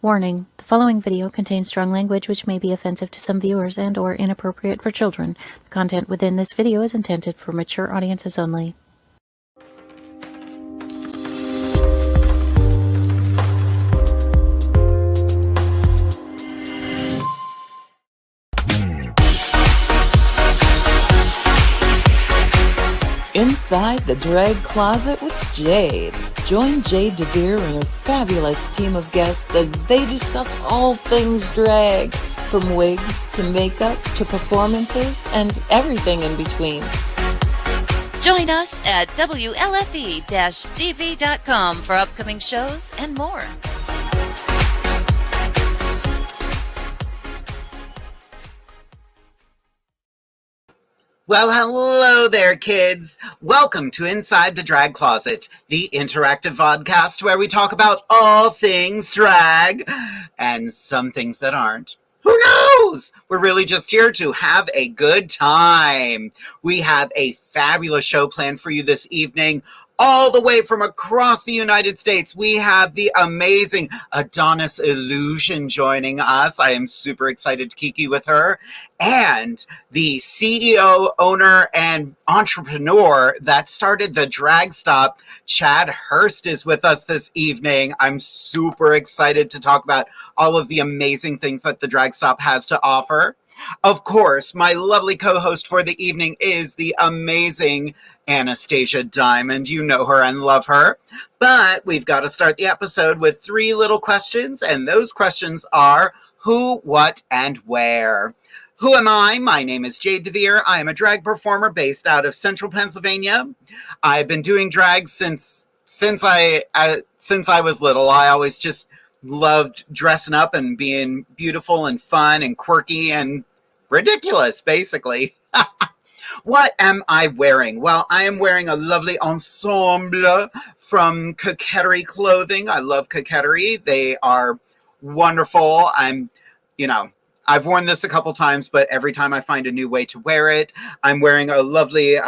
Warning, the following video contains strong language which may be offensive to some viewers and/or inappropriate for children. The content within this video is intended for mature audiences only. Inside the Drag Closet with Jade. Join Jade DeVere and her fabulous team of guests as they discuss all things drag, from wigs to makeup to performances and everything in between. Join us at WLFE-DV.com for upcoming shows and more. Well, hello there, kids. Welcome to Inside the Drag Closet, the interactive vodcast where we talk about all things drag and some things that aren't. Who knows? We're really just here to have a good time. We have a fabulous show planned for you this evening. All the way from across the United States, we have the amazing ADONYSS ILLUZION joining us. I am super excited to kiki with her. And the CEO, owner, and entrepreneur that started the drag stop, HURST, is with us this evening. I'm super excited to talk about all of the amazing things that the drag stop has to offer. Of course, my lovely co-host for the evening is the amazing Anastasia Diamond. You know her and love her. But we've got to start the episode with 3 little questions, and those questions are who, what, and where. Who am I? My name is Jade DeVere. I am a drag performer based out of Central Pennsylvania. I've been doing drag since I was little. I always just loved dressing up and being beautiful and fun and quirky and ridiculous, basically. What am I wearing? Well, I am wearing a lovely ensemble from Coquettery Clothing. I love Coquettery. They are wonderful. I've worn this a couple times, but every time I find a new way to wear it. I'm wearing a lovely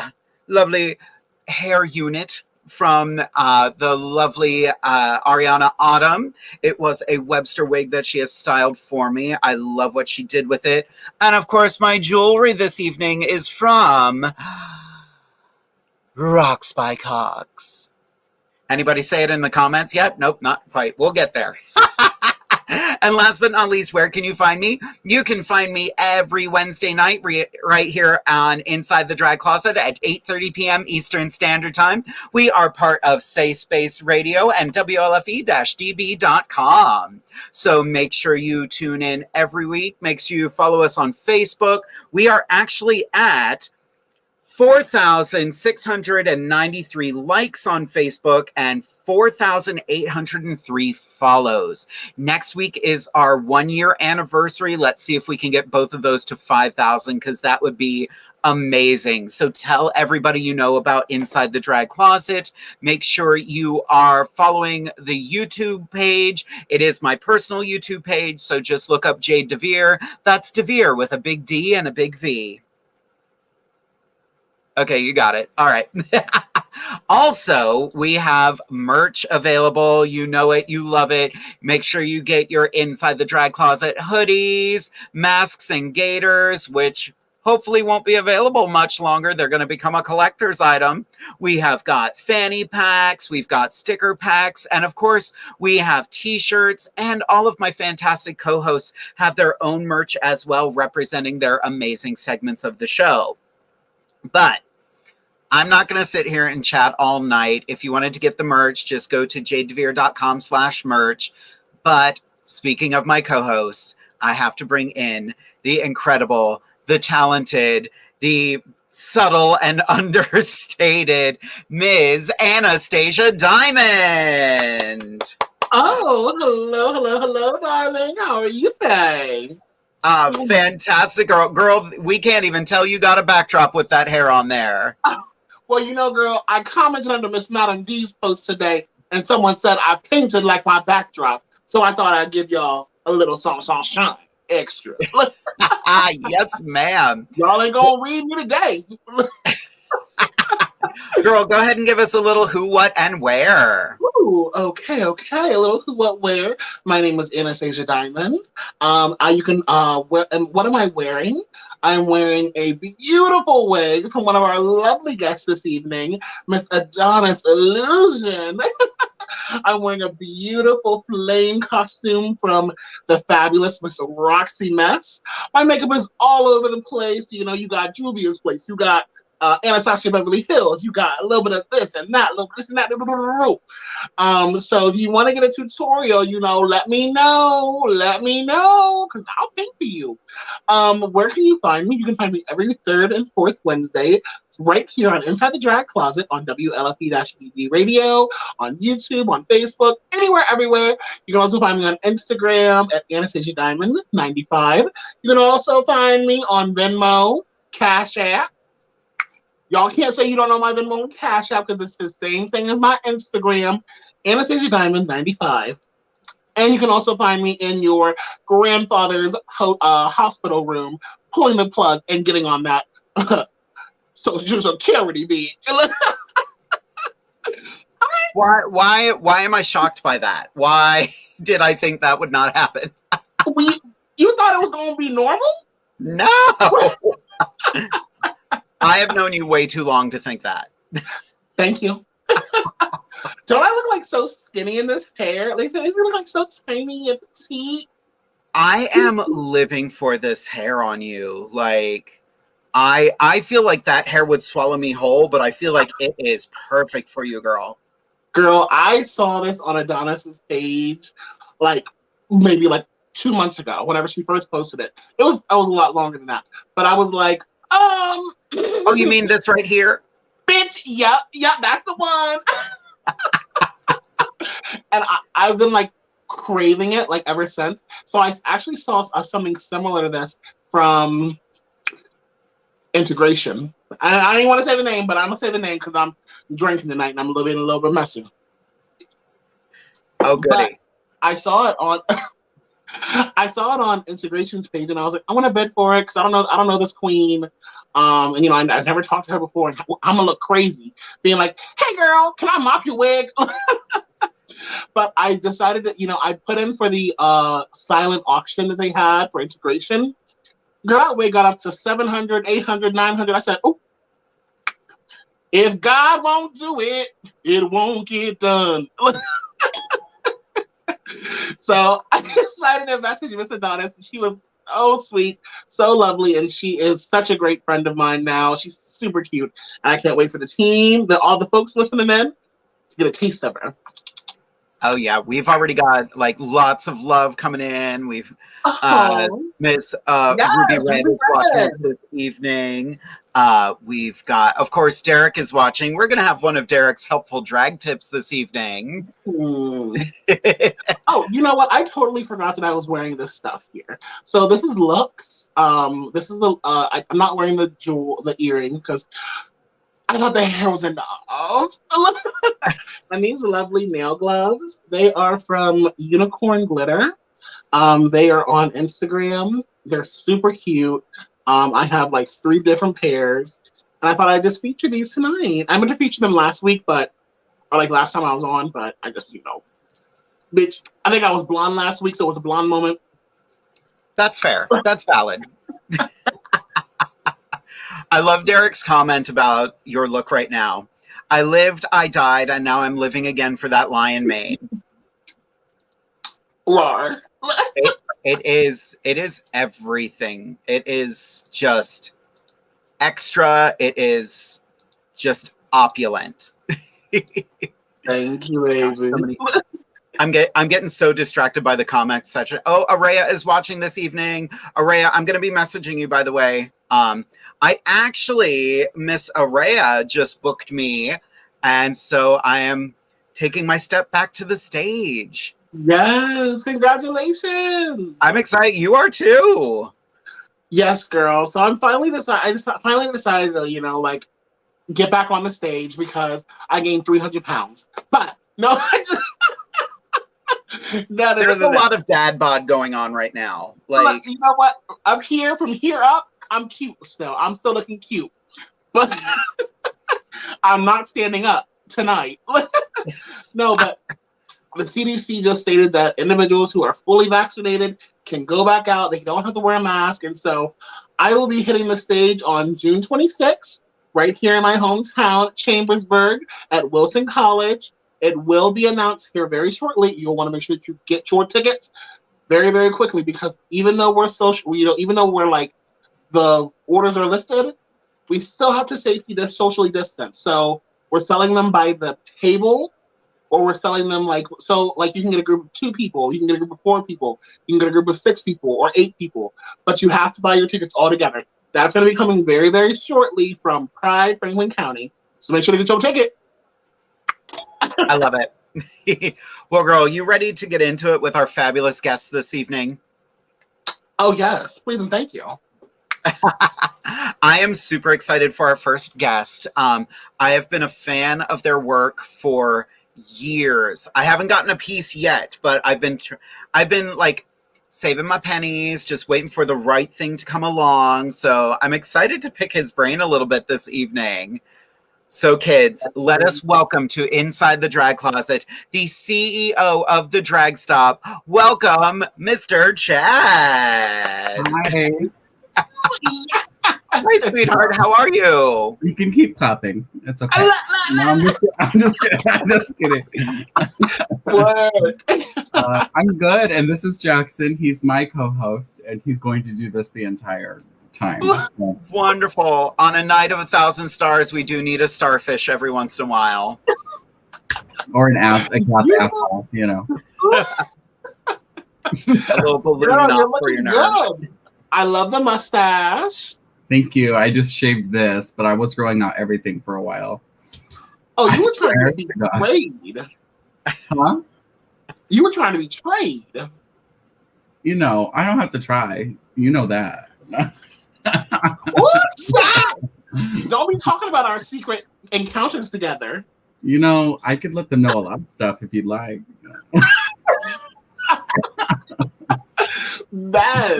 hair unit from the lovely Ariana Autumn. It was a Webster wig that she has styled for me. I love what she did with it. And of course, my jewelry this evening is from Rocks by Cox. Anybody say it in the comments yet? Nope, not quite. We'll get there. And last but not least, where can you find me? You can find me every Wednesday night right here on Inside the Drag Closet at 8:30 p.m. Eastern Standard Time. We are part of Say Space Radio and WLFE-DB.com. So make sure you tune in every week. Make sure you follow us on Facebook. We are actually at 4,693 likes on Facebook and 4,803 follows. Next week is our 1-year anniversary. Let's see if we can get both of those to 5,000 because that would be amazing. So tell everybody you know about Inside the Drag Closet. Make sure you are following the YouTube page. It is my personal YouTube page, so just look up Jade DeVere. That's DeVere with a big D and a big V. Okay, you got it. All right. Also, we have merch available. You know it. You love it. Make sure you get your Inside the Drag Closet hoodies, masks, and gaiters, which hopefully won't be available much longer. They're going to become a collector's item. We have got fanny packs. We've got sticker packs. And of course, we have t-shirts. And all of my fantastic co-hosts have their own merch as well, representing their amazing segments of the show. But I'm not going to sit here and chat all night. If you wanted to get the merch, just go to jadedevere.com/merch. But speaking of my co-hosts, I have to bring in the incredible, the talented, the subtle and understated Ms. Anastasia Diamond. Oh, hello, darling. How are you, babe? Fantastic, girl. We can't even tell you got a backdrop with that hair on there. Well, girl, I commented under Miss Madam D's post today, and someone said I painted like my backdrop, so I thought I'd give y'all a little sunshine extra. Yes, ma'am. Y'all ain't gonna read me today. Girl, go ahead and give us a little who, what, and where. Ooh, okay. A little who, what, where. My name is Anastasia Diamond. You can and what am I wearing? I'm wearing a beautiful wig from one of our lovely guests this evening, Miss Adonis Illusion. I'm wearing a beautiful flame costume from the fabulous Miss Roxy Mess. My makeup is all over the place. You know, you got Juvia's Place, you got Anastasia Beverly Hills, you got a little bit of this and that, a little bit of this and that. So if you want to get a tutorial, you know, let me know, because I'll pay for you. Where can you find me? You can find me every third and fourth Wednesday right here on Inside the Drag Closet on WLFE-DB Radio, on YouTube, on Facebook, anywhere, everywhere. You can also find me on Instagram at Anastasia Diamond 95. You can also find me on Venmo, Cash App. Y'all can't say you don't know my Venmo and Cash App because it's the same thing as my Instagram, Anastasia Diamond 95. And you can also find me in your grandfather's hospital room, pulling the plug and getting on that Social Security bitch. Why am I shocked by that? Why did I think that would not happen? You thought it was going to be normal? No. I have known you way too long to think that. Thank you. Don't I look like so skinny in this hair? Like, I look like so tiny and petite. I am living for this hair on you. Like, I feel like that hair would swallow me whole, but I feel like it is perfect for you, girl. Girl, I saw this on Adonis's page, like maybe like 2 months ago, whenever she first posted it. I was a lot longer than that, but I was like, oh, you mean this right here? Bitch, yep, that's the one. And I've been like craving it like ever since. So I actually saw something similar to this from Integration. I didn't want to say the name, but I'm gonna say the name because I'm drinking tonight and I'm a little bit messy. Oh, goody. But I saw it on Integration's page, and I was like, I want to bid for it because I don't know this queen. And you know, I've never talked to her before, and I'm gonna look crazy being like, "Hey, girl, can I mop your wig?" But I decided that, you know, I put in for the silent auction that they had for Integration. Girl, that wig got up to 700, 800, 900. I said, "Oh, if God won't do it, it won't get done." So I decided to message Miss Adonis. She was so sweet, so lovely, and she is such a great friend of mine now. She's super cute. I can't wait for the team, all the folks listening in, to get a taste of her. Oh yeah, we've already got like lots of love coming in. We've Miss Ruby Red is watching this evening. We've got, of course, Derek is watching. We're gonna have one of Derek's helpful drag tips this evening. Oh, you know what? I totally forgot that I was wearing this stuff here. So this is Lux. This is I'm not wearing the earring because I thought the hair was enough. And these lovely nail gloves, they are from Unicorn Glitter. They are on Instagram. They're super cute. I have like 3 different pairs. And I thought I'd just feature these tonight. I meant to feature them last week, or like last time I was on, but I just, you know, bitch, I think I was blonde last week, so it was a blonde moment. That's fair. That's valid. I love Derek's comment about your look right now. I lived, I died, and now I'm living again for that lion mane. Rawr. It is everything. It is just extra. It is just opulent. Thank you, baby. I'm getting so distracted by the comment section. Oh, Araya is watching this evening. Araya, I'm going to be messaging you, by the way. I actually, Miss Araya just booked me, and so I am taking my step back to the stage. Yes, congratulations. I'm excited. You are too. Yes, girl. So I finally decided to, you know, like, get back on the stage because I gained 300 pounds. But no, There's a lot of dad bod going on right now. Like, you know what? Up here, from here up, I'm cute still. I'm still looking cute. But I'm not standing up tonight. No, but the CDC just stated that individuals who are fully vaccinated can go back out. They don't have to wear a mask. And so I will be hitting the stage on June 26th, right here in my hometown, Chambersburg, at Wilson College. It will be announced here very shortly. You'll want to make sure that you get your tickets very, very quickly, because even though we're social, even though we're like the orders are lifted, we still have to socially distance. So we're selling them by the table, or we're selling them like you can get a group of 2 people, you can get a group of 4 people, you can get a group of 6 people or 8 people, but you have to buy your tickets all together. That's going to be coming very, very shortly from Pride, Franklin County. So make sure to get your ticket. I love it. Well, girl, you ready to get into it with our fabulous guests this evening? Oh, yes. Please and thank you. I am super excited for our first guest. I have been a fan of their work for years. I haven't gotten a piece yet, but I've been like saving my pennies, just waiting for the right thing to come along. So I'm excited to pick his brain a little bit this evening. So kids, let us welcome to Inside the Drag Closet, the CEO of the Drag Stop. Welcome, Mr. Chad. Hi. Hi, sweetheart. How are you? You can keep clapping. It's okay. No, I'm just kidding. I'm good. And this is Jackson. He's my co-host, and he's going to do this the entire time. So. Wonderful. On a night of 1,000 stars, we do need a starfish every once in a while. Or a cat's asshole, you know. A little balloon knot for your nerves. I love the mustache. Thank you. I just shaved this, but I was growing out everything for a while. Oh, you were trying to be trade. Huh? You were trying to be trade. You know, I don't have to try. You know that. What's that? Don't be talking about our secret encounters together. You know, I could let them know a lot of stuff if you'd like.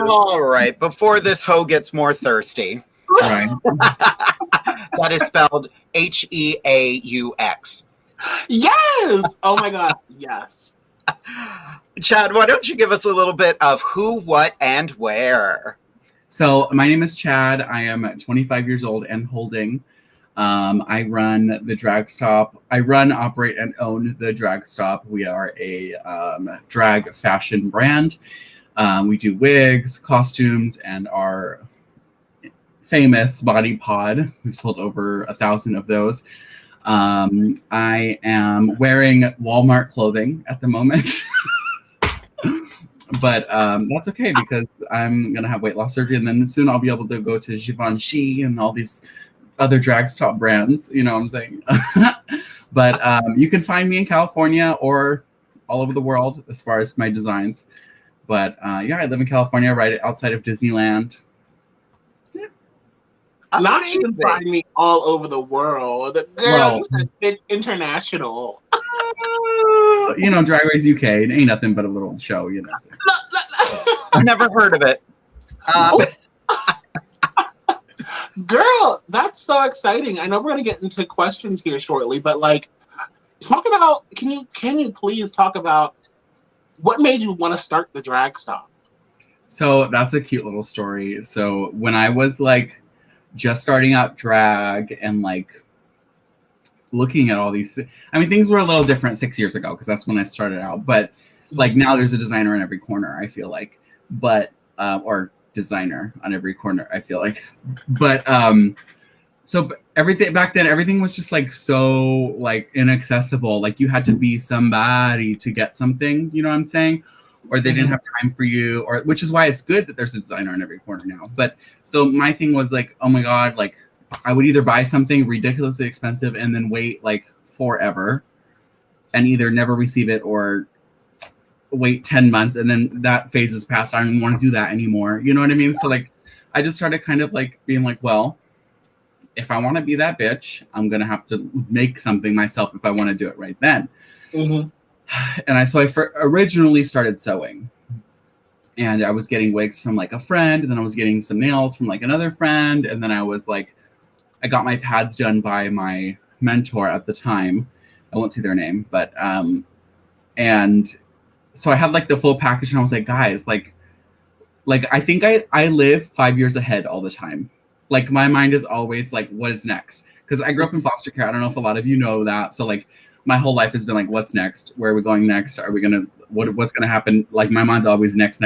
All right. Before this hoe gets more thirsty. Right. That is spelled Heaux. Yes. Oh my God. Yes. Chad, why don't you give us a little bit of who, what, and where? So my name is Chad. I am 25 years old and holding. I run the Drag Stop. I run, operate, and own the Drag Stop. We are a drag fashion brand. We do wigs, costumes, and our famous body pod. We've sold over 1,000 of those. I am wearing Walmart clothing at the moment. But that's okay, because I'm going to have weight loss surgery, and then soon I'll be able to go to Givenchy and all these other drag stop brands, you know what I'm saying? But you can find me in California or all over the world as far as my designs. But yeah, I live in California, right outside of Disneyland. Yeah. Not you can find me all over the world. Girl, you said it's international. You know, Drag Race UK ain't nothing but a little show, you know. I've never heard of it. Girl, that's so exciting. I know we're gonna get into questions here shortly, but like, talk about. Can you please talk about what made you want to start the Drag Stop? So that's a cute little story. So when I was like just starting out drag and like looking at all these I mean, things were a little different 6 years ago, because that's when I started out. But like now there's a designer in every corner, I feel like. But or designer on every corner, I feel like. But so everything back then, everything was just like so like inaccessible. Like you had to be somebody to get something, you know what I'm saying? Or they didn't have time for you, or which is why it's good that there's a designer in every corner now. But so my thing was like, oh my God, like I would either buy something ridiculously expensive and then wait like forever and either never receive it, or wait 10 months and then that phase is past. I don't want to do that anymore. You know what I mean? So like, I just started kind of like being like, well, if I want to be that bitch, I'm going to have to make something myself if I want to do it right then. Mm-hmm. And I originally started sewing, and I was getting wigs from like a friend, and then I was getting some nails from like another friend. And then I was like, I got my pads done by my mentor at the time. I won't say their name, but and so I had like the full package, and I was like, guys, like I think I live 5 years ahead all the time. Like my mind is always like, what is next? Because I grew up in foster care. I don't know if a lot of you know that. So like my whole life has been like, what's next? Where are we going next? Are we gonna what's gonna happen? Like my mind's always next.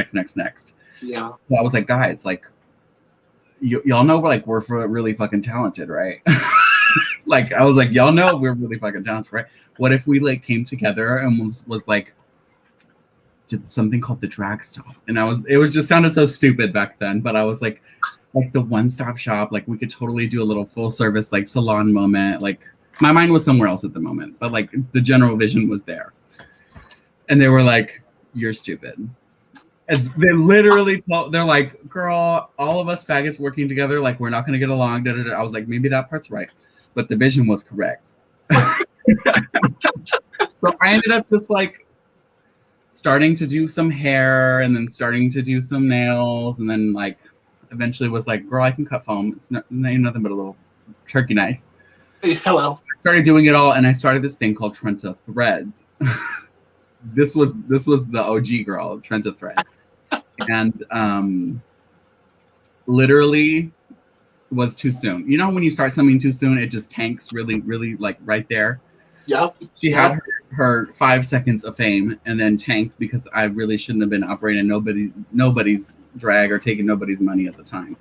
Yeah. So I was like, guys, like y'all know we're really fucking talented, right? Like I was like, y'all know we're really fucking talented, right? What if we like came together and was like did something called the drag stop? And it was just sounded so stupid back then, but I was like the one-stop shop, like we could totally do a little full service like salon moment. Like my mind was somewhere else at the moment, but like the general vision was there. And they were like, you're stupid. And they literally they're like, girl, all of us faggots working together, like we're not gonna get along. I was like, maybe that part's right, but the vision was correct. So I ended up just like starting to do some hair and then starting to do some nails, and then like eventually was like, girl, I can cut foam. It's nothing but a little turkey knife. Hey, hello. I started doing it all, and I started this thing called Trenta Threads. This was the OG girl, Trenta Threads. And literally was too soon. You know when you start something too soon, it just tanks really, really like right there. Yep. She had her 5 seconds of fame and then tanked because I really shouldn't have been operating nobody's drag or taking nobody's money at the time.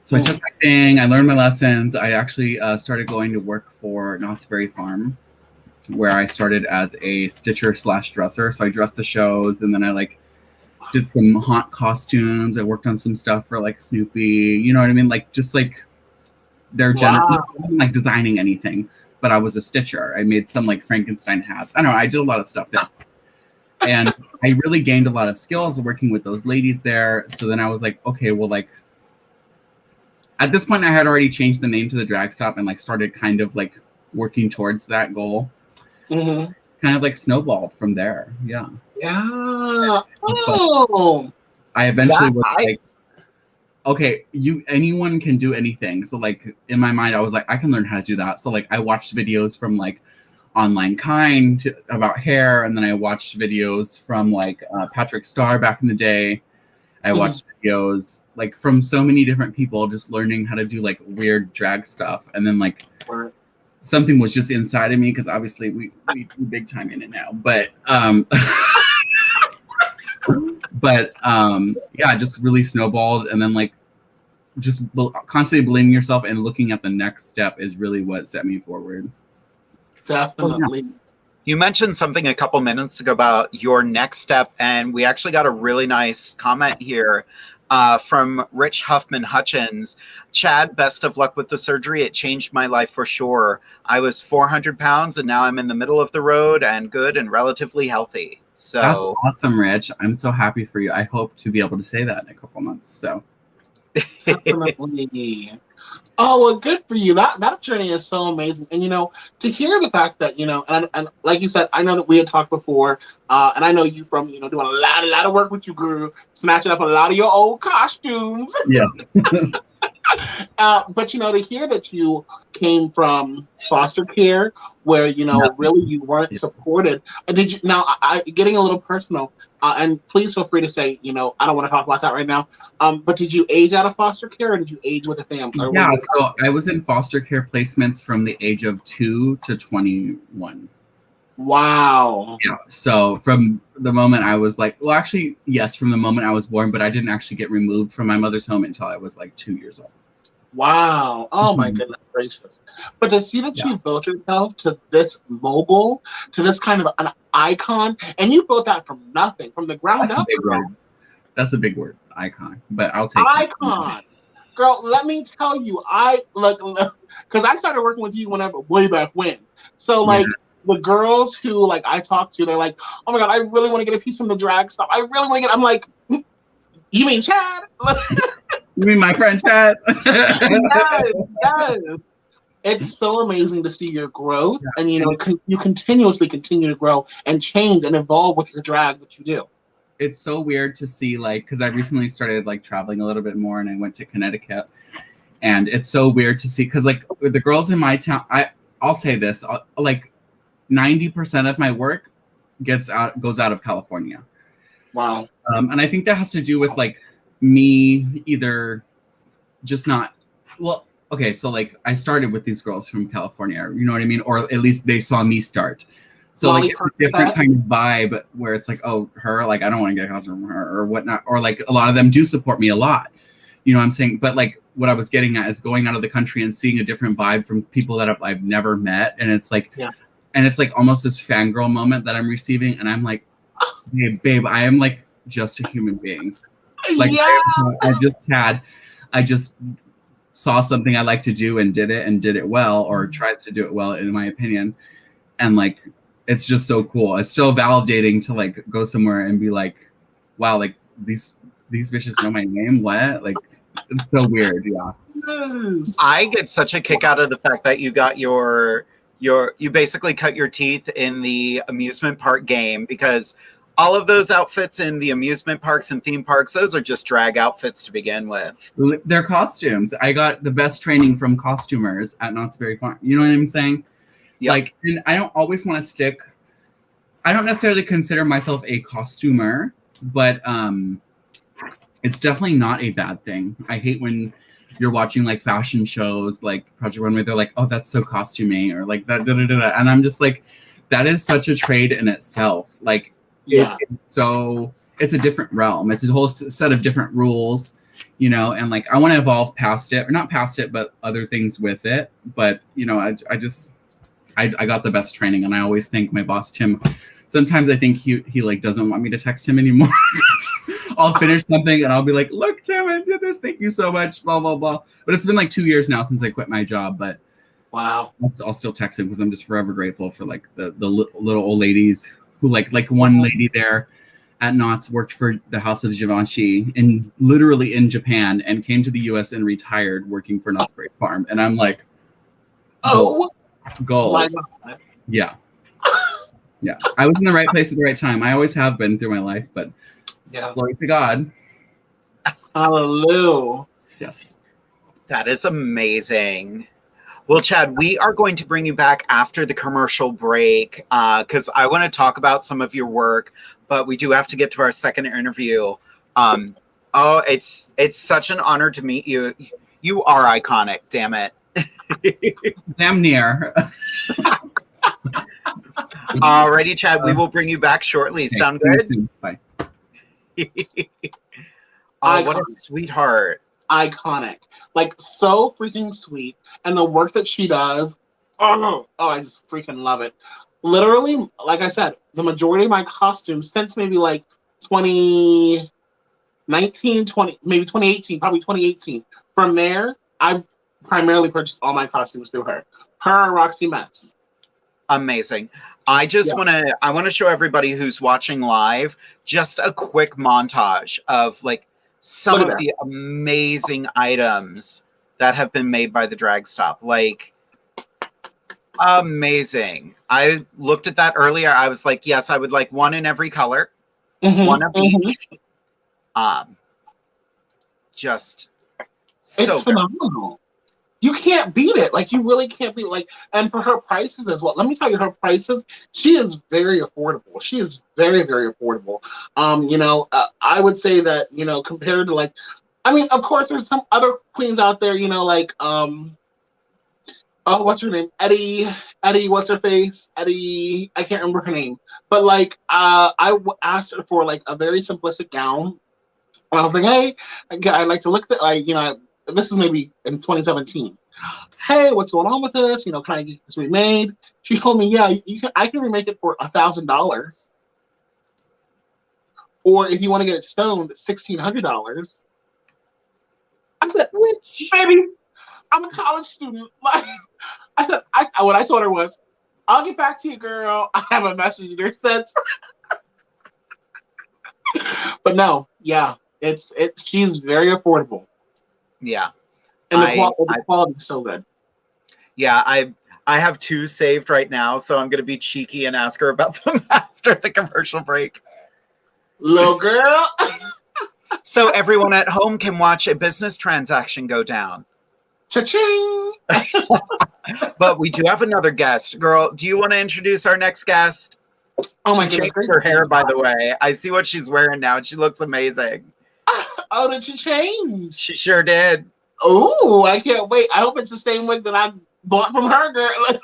So I took my thing, I learned my lessons. I actually started going to work for Knott's Berry Farm, where I started as a stitcher / dresser. So I dressed the shows, and then I like did some haunt costumes. I worked on some stuff for like Snoopy, you know what I mean? Like just like their general, like designing anything, but I was a stitcher. I made some like Frankenstein hats. I don't know, I did a lot of stuff there. And I really gained a lot of skills working with those ladies there. So then I was like, okay, well, like at this point I had already changed the name to the Drag Stop and like started kind of like working towards that goal. Mm-hmm. Kind of like snowballed from there. Yeah. Yeah. Oh. I eventually was like, okay, anyone can do anything. So like in my mind, I was like, I can learn how to do that. So like I watched videos from like Online Kind about hair, and then I watched videos from like Patrick Starr back in the day. I watched videos like from so many different people, just learning how to do like weird drag stuff, and then like something was just inside of me because obviously we big time in it now, but yeah, just really snowballed, and then like just constantly blaming yourself and looking at the next step is really what set me forward. Definitely. You mentioned something a couple minutes ago about your next step, and we actually got a really nice comment here from Rich Huffman Hutchins. Chad, best of luck with the surgery. It changed my life for sure. I was 400 pounds, and now I'm in the middle of the road and good and relatively healthy. So that's awesome, Rich. I'm so happy for you. I hope to be able to say that in a couple months. So definitely. Oh, well, good for you. That journey is so amazing. And, you know, to hear the fact that, you know, and like you said, I know that we had talked before, and I know you from, you know, doing a lot of work with you, girl, snatching up a lot of your old costumes. Yes. But, you know, to hear that you came from foster care where, you know, really you weren't supported. Did you, now, I getting a little personal, and please feel free to say, you know, I don't want to talk about that right now. But did you age out of foster care, or did you age with a family? Yeah, so I was in foster care placements from the age of 2 to 21. Wow. Yeah. So from the moment I was like, well, actually, yes, from the moment I was born, but I didn't actually get removed from my mother's home until I was like 2 years old. Wow. Oh my goodness gracious. But to see that you built yourself to this mogul, to this kind of an icon, and you built that from nothing, from the ground up. That's a big word, icon. But I'll take icon. Girl, let me tell you, I look, because I started working with you way back when. So like the girls who like I talk to, they're like, oh my God, I really want to get a piece from the drag stuff. I really want to get, I'm like, you mean Chad? You mean my friend Chad? Yes. It's so amazing to see your growth, and you know, you continuously continue to grow and change and evolve with the drag that you do. It's so weird to see, like, because I recently started like traveling a little bit more, and I went to Connecticut, and it's so weird to see because like with the girls in my town, I'll say this, like 90% of my work goes out of California. Wow. And I think that has to do with like me either just not, well, okay, so like I started with these girls from California, you know what I mean? Or at least they saw me start. So like it's a different kind of vibe where it's like, oh, her, like I don't want to get a costume from her or whatnot. Or like a lot of them do support me a lot. You know what I'm saying? But like what I was getting at is going out of the country and seeing a different vibe from people that I've never met. And it's like, and it's like almost this fangirl moment that I'm receiving. And I'm like, hey, babe, I am like just a human being. Like I just saw something I like to do and did it well, or tries to do it well, in my opinion. And like, it's just so cool. It's so validating to like go somewhere and be like, wow, like these bitches know my name. What? Like, it's so weird. Yeah. I get such a kick out of the fact that you got you basically cut your teeth in the amusement park game, because all of those outfits in the amusement parks and theme parks, those are just drag outfits to begin with. They're costumes. I got the best training from costumers at Knott's Berry Farm. You know what I'm saying? Yep. Like, and I don't always want to stick. I don't necessarily consider myself a costumer, but it's definitely not a bad thing. I hate when you're watching like fashion shows, like Project Runway. They're like, "Oh, that's so costuming," or like that, and I'm just like, that is such a trade in itself. Like, it's a different realm. It's a whole set of different rules, you know. And like, I want to evolve past it, or not past it, but other things with it. But you know, I got the best training, and I always thank my boss Tim. Sometimes I think he like doesn't want me to text him anymore. I'll finish something and I'll be like, "Look, Tim, I did this. Thank you so much." Blah blah blah. But it's been like 2 years now since I quit my job. But wow, I'll still text him because I'm just forever grateful for like the little old ladies who like one lady there at Knott's worked for the House of Givenchy and literally in Japan, and came to the U.S. and retired working for Knott's Berry Farm. And I'm like, goals. Yeah. Yeah. I was in the right place at the right time. I always have been through my life, but glory to God. Hallelujah. Yes. That is amazing. Well, Chad, we are going to bring you back after the commercial break because I want to talk about some of your work, but we do have to get to our second interview. It's such an honor to meet you. You are iconic, damn it. Damn near. Alrighty, Chad, we will bring you back shortly. Okay, sound good? Bye. What a sweetheart. Iconic. Like, so freaking sweet. And the work that she does, I just freaking love it. Literally, like I said, the majority of my costumes since maybe like 2019, maybe 2018, probably 2018. From there, I've primarily purchased all my costumes through her. Her and Roxy Metz. Amazing. I just want to show everybody who's watching live just a quick montage of like some of the amazing items that have been made by the Drag Stop. Like, amazing. I looked at that earlier. I was like, yes, I would like one in every color, one of each. Just so it's phenomenal. You can't beat it. Like, you really can't beat it. Like, and for her prices as well. Let me tell you, her prices, she is very affordable. She is very, very affordable. I would say that, compared to like, I mean, of course, there's some other queens out there, like, what's her name? Eddie, what's her face? Eddie, I can't remember her name. But like, I asked her for like a very simplistic gown. And I was like, hey, I'd like to look at, like, this is maybe in 2017. Hey, what's going on with this? Can I get this remade? She told me, yeah, I can remake it for $1,000. Or if you want to get it stoned, $1,600. I said, baby, I'm a college student. Like, I said, what I told her was, I'll get back to you, girl. I haven't messaged her since. But no, yeah, she's very affordable. Yeah. And the quality is so good. Yeah, I have two saved right now, so I'm going to be cheeky and ask her about them after the commercial break. Little girl. So everyone at home can watch a business transaction go down. Cha-ching! But we do have another guest. Girl, do you want to introduce our next guest? Oh my She goodness. changed her hair, by the way. I see what she's wearing now, and she looks amazing. Oh, did she change? She sure did. Oh, I can't wait. I hope it's the same wig that I bought from her, girl.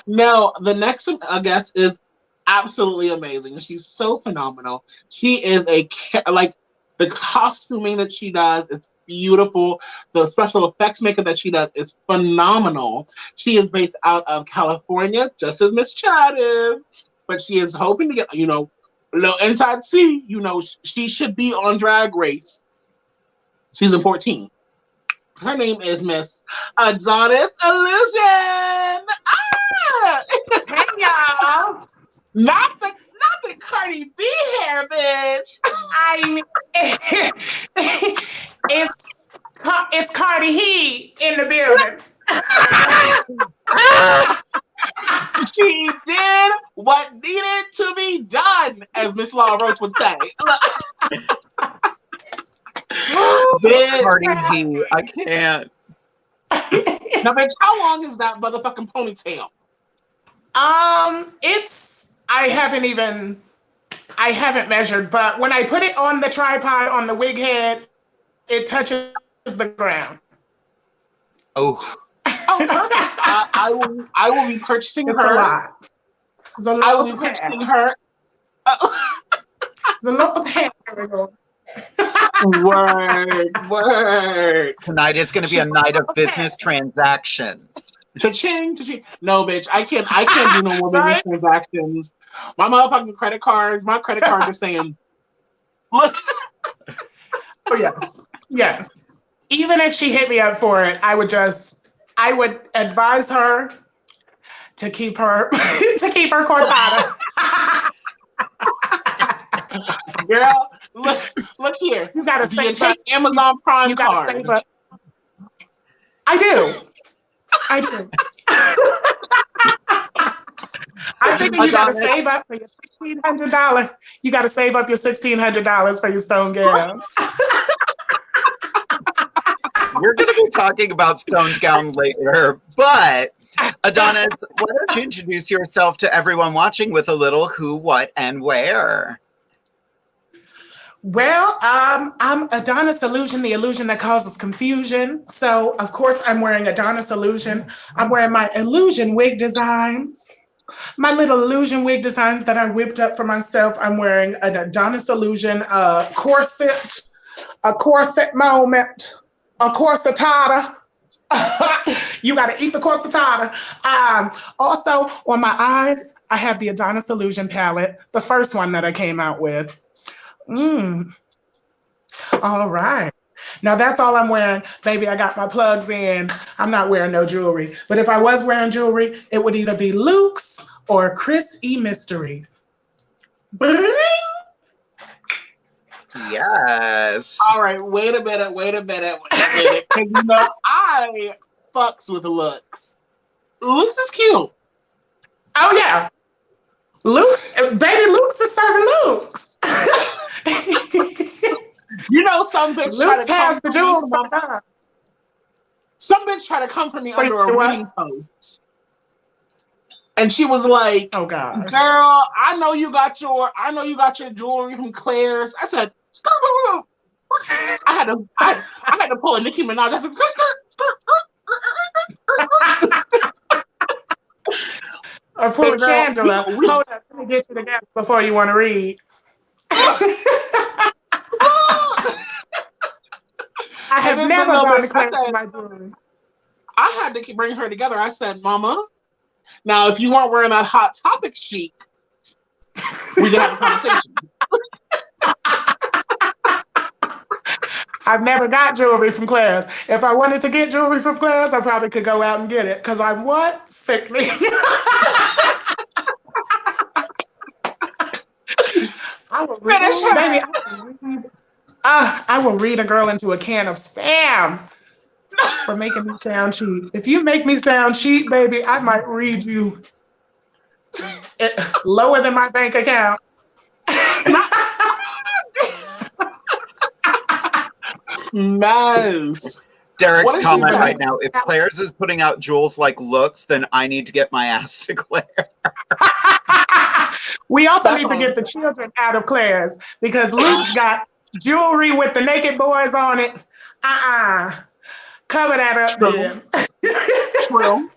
No, the next guest is absolutely amazing. She's so phenomenal. She is like the costuming that she does is beautiful. The special effects makeup that she does is phenomenal. She is based out of California, just as Miss Chad is, but she is hoping to get, little inside C. She should be on Drag Race season 14. Her name is Miss Adonis Illusion. Hey y'all! Not the Cardi B hair, bitch. It's Cardi He in the building. She did what needed to be done, as Miss Law Roach would say. Cardi B, I can't. Now, bitch, how long is that motherfucking ponytail? I haven't measured, but when I put it on the tripod on the wig head, it touches the ground. Oh. I will be purchasing It's her. a lot. It's a lot. I will be purchasing her. It's a lot of hair. Word. Tonight is going to be a night of business transactions. Cha-ching, cha-ching. No, bitch, I can't do no more business transactions. My motherfucking credit cards, my credit cards are saying, look. Oh, yes. Even if she hit me up for it, I would advise her to keep her cortada. Girl, look here. You gotta Do you save up. take Amazon Prime You gotta card? save up. I do. I think you gotta save up for your $1,600. You gotta save up your $1,600 for your stone gown. We're going to be talking about Stone's gown later, but Adonis, why don't you introduce yourself to everyone watching with a little who, what, and where? Well, I'm Adonis Illusion, the illusion that causes confusion. So, of course, I'm wearing Adonis Illusion. I'm wearing my illusion wig designs. My little illusion wig designs that I whipped up for myself. I'm wearing an Adonis Illusion corset, a corset moment, a corsetada. You got to eat the corsetada. Also, on my eyes, I have the Adonis Illusion palette, the first one that I came out with. All right. Now that's all I'm wearing. Baby, I got my plugs in. I'm not wearing no jewelry. But if I was wearing jewelry, it would either be Luke's or Chris E. Mystery. Yes. All right, wait a minute. Because I fucks with looks. Looks is cute. Oh, yeah. Luke's is serving Luke's. Some bitch Luke's has the jewels sometimes. Some bitch tried to come for me under a reading post. And she was like, "Oh God, girl, I know you got your jewelry from Claire's." I said, I had to pull a Nicki Minaj. I said, or pull a Chandler. Hold up, let me get you together before you want to read. I have never gone to class with my jewelry. I had to bring her together. I said, Mama, now if you weren't wearing that Hot Topic chic, we could have a conversation. I've never got jewelry from Claire's. If I wanted to get jewelry from Claire's, I probably could go out and get it because I'm what? Sickening. I will read a girl into a can of spam for making me sound cheap. If you make me sound cheap, baby, I might read you lower than my bank account. Nice. Derek's is comment your- right now. If Claire's is putting out jewels like looks, then I need to get my ass to Claire. We also need to get the children out of Claire's because Luke's got jewelry with the naked boys on it. Cover that up, True. then. True.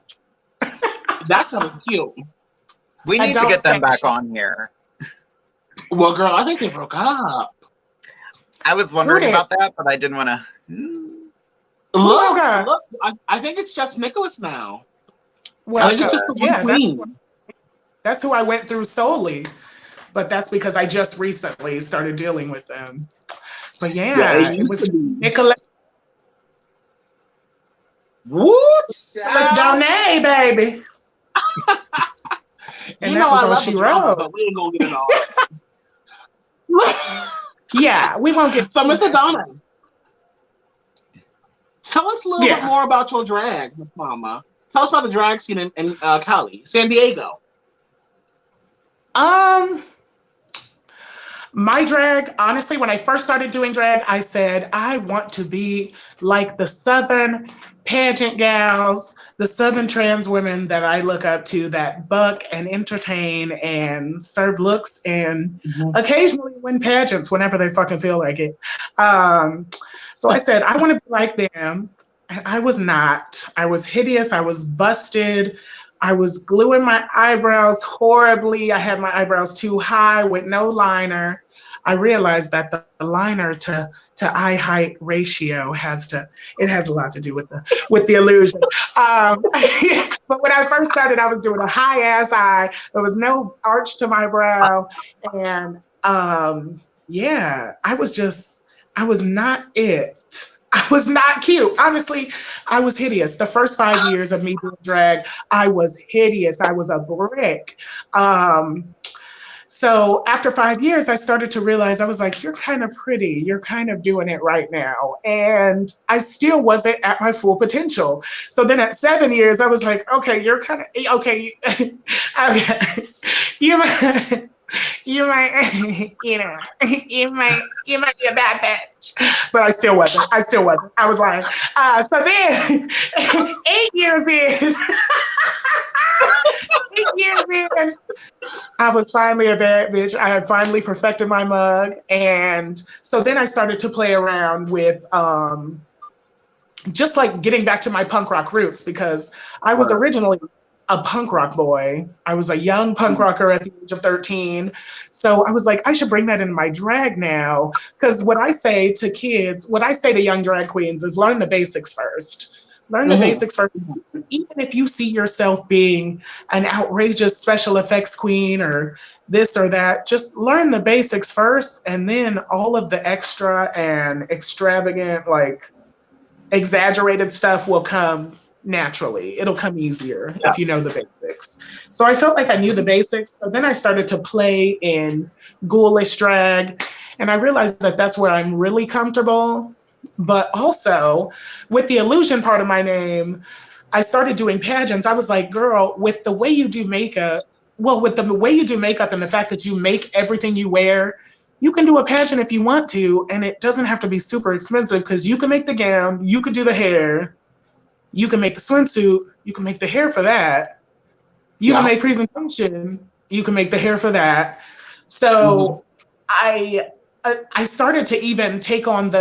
That's kind of cute. We need to get them back on here. Well, girl, I think they broke up. I was wondering about that, but I didn't want to. Look, I think it's just Nicholas now. Well, I think it's just the one queen. That's who I went through solely, but that's because I just recently started dealing with them. But it was just Nicholas. What? Let's donate, baby. And that was all she wrote. But we ain't gonna get it all. Yeah, we won't get. So, Miss Adonis, tell us a little bit more about your drag, Mama. Tell us about the drag scene in Cali, San Diego. My drag, honestly, when I first started doing drag, I said, I want to be like the Southern pageant gals, the Southern trans women that I look up to that buck and entertain and serve looks and occasionally win pageants whenever they fucking feel like it. So I said, I want to be like them. I was not. I was hideous. I was busted. I was gluing my eyebrows horribly. I had my eyebrows too high with no liner. I realized that the liner to eye height ratio has a lot to do with the illusion. But when I first started, I was doing a high ass eye. There was no arch to my brow, and I was not it. I was not cute. Honestly, I was hideous. The first 5 years of me doing drag, I was hideous. I was a brick. So after 5 years, I started to realize, I was like, you're kind of pretty. You're kind of doing it right now. And I still wasn't at my full potential. So then at 7 years, I was like, okay, you're kind of, okay. You might be a bad bitch, but I still wasn't. I was lying. So then, 8 years in, 8 years in, I was finally a bad bitch. I had finally perfected my mug, and so then I started to play around with just like getting back to my punk rock roots, because I was originally a punk rock boy. I was a young punk rocker at the age of 13. So I was like, I should bring that into my drag now. Because what I say to kids, what I say to young drag queens is learn the basics first. Learn the basics first. Even if you see yourself being an outrageous special effects queen or this or that, just learn the basics first. And then all of the extra and extravagant, like exaggerated stuff will come naturally. It'll come easier if you know the basics. So I felt like I knew the basics. So then I started to play in ghoulish drag, and I realized that that's where I'm really comfortable. But also with the illusion part of my name, I started doing pageants. I was like, girl, with the way you do makeup, with the way you do makeup and the fact that you make everything you wear, you can do a pageant if you want to, and it doesn't have to be super expensive, because you can make the gown, you could do the hair, you can make the swimsuit, you can make the hair for that. You can make presentation, you can make the hair for that. So I started to even take on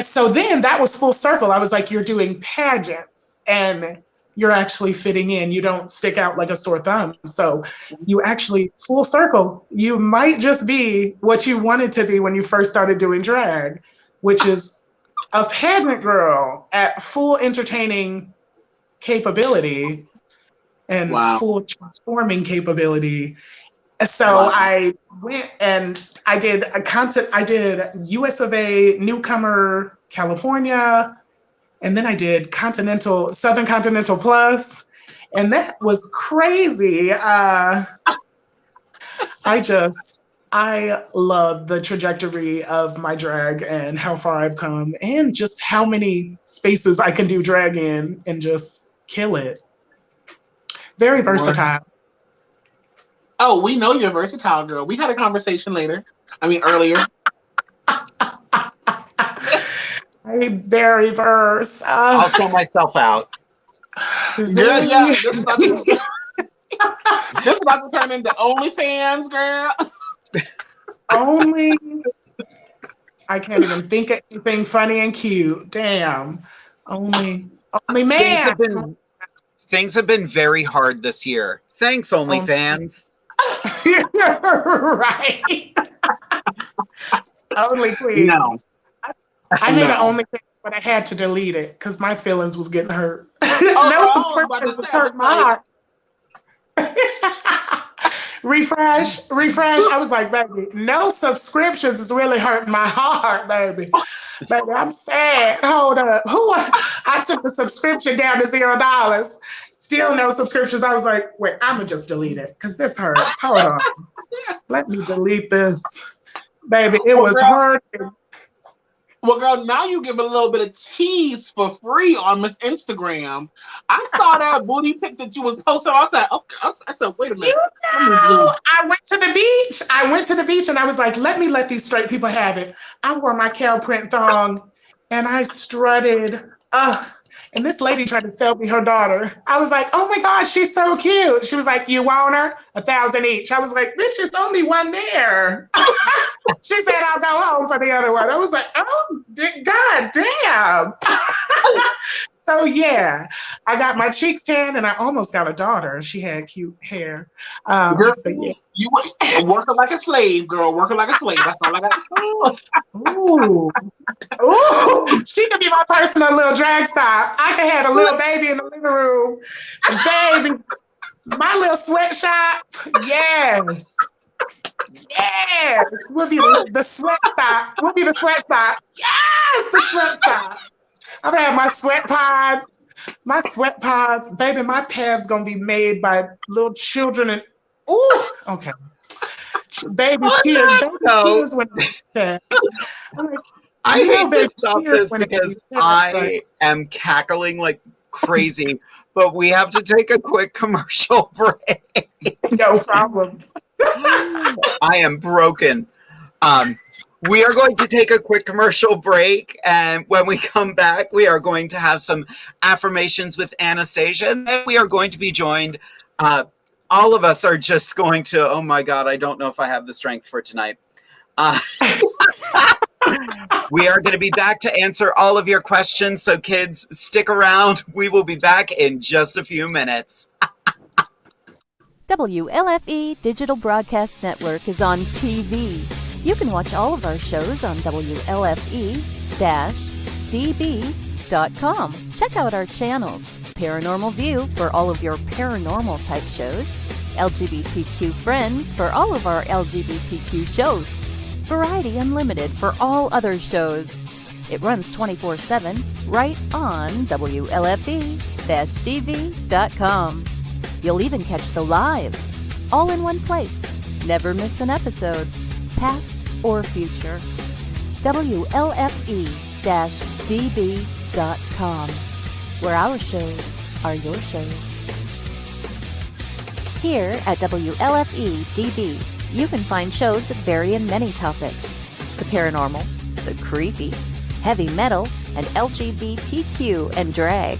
so then that was full circle. I was like, you're doing pageants and you're actually fitting in. You don't stick out like a sore thumb. So you actually, full circle, you might just be what you wanted to be when you first started doing drag, which is a pageant girl at full entertaining capability and full transforming capability. So I went and I did US of A Newcomer California, and then I did Southern Continental Plus, and that was crazy. I love the trajectory of my drag and how far I've come, and just how many spaces I can do drag in and just kill it. Very versatile. Oh, we know you're versatile, girl. We had a conversation earlier. Very verse. I'll sell myself out. Girl, yeah, this is about to, this is about to turn into OnlyFans, girl. Only. I can't even think of anything funny and cute. Damn. Only man. Things have been very hard this year. Thanks, OnlyFans. Right. Only queen. No. I made an No. OnlyFans, but I had to delete it because my feelings was getting hurt. Oh, No oh, subscription but was hurt my heart. Refresh. I was like, baby, no subscriptions is really hurting my heart, baby. Baby, I'm sad. Hold up. I took the subscription down to $0. Still no subscriptions. I was like, wait, I'm going to just delete it because this hurts. Hold on. Let me delete this. Baby, it was hurting. Well, girl, now you give a little bit of tease for free on Miss Instagram. I saw that booty pic that you was posting. I said, okay. I said, wait a minute. I went to the beach. And I was like, let these straight people have it. I wore my cow print thong and I strutted. And this lady tried to sell me her daughter. I was like, oh my gosh, she's so cute. She was like, you want her? $1,000 each. I was like, bitch, it's only one there. She said, I'll go home for the other one. I was like, oh, God damn. So yeah, I got my cheeks tan and I almost got a daughter. She had cute hair. Girl, Yeah. you working like a slave, girl. Working like a slave. That's all I got. Ooh. She could be my personal little drag star. I could have a little baby in the living room. Baby, my little sweatshop. Yes. We'll be the sweat stop. Yes, the sweat stop. I've had my sweat pods. Baby, my pads gonna be made by little children and okay. Baby's tears when I hate to stop this because I am cackling like crazy, but we have to take a quick commercial break. No problem. I am broken. We are going to take a quick commercial break, and when we come back, we are going to have some affirmations with Anastasia, and then we are going to be joined. All of us are just going to, oh my God, I don't know if I have the strength for tonight. We are going to be back to answer all of your questions, so kids, stick around. We will be back in just a few minutes. WLFE Digital Broadcast Network is on TV. You can watch all of our shows on WLFE-DB.com. Check out our channels. Paranormal View for all of your paranormal type shows. LGBTQ Friends for all of our LGBTQ shows. Variety Unlimited for all other shows. It runs 24/7 right on WLFE-DB.com. You'll even catch the lives, all in one place. Never miss an episode, past or future. WLFE-DB.com, where our shows are your shows. Here at WLFE-DB, you can find shows that vary in many topics. The paranormal, the creepy, heavy metal, and LGBTQ and drag.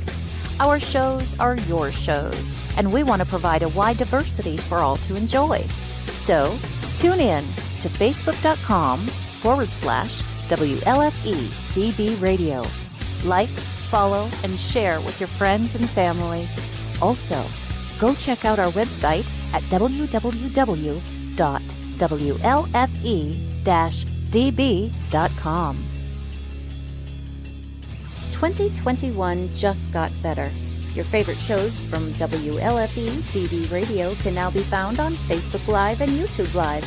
Our shows are your shows, and we want to provide a wide diversity for all to enjoy. So, tune in to Facebook.com/WLFE-DB Radio. Like, follow, and share with your friends and family. Also, go check out our website at www.WLFE-DB.com. 2021 just got better. Your favorite shows from WLFE-DB Radio can now be found on Facebook Live and YouTube Live.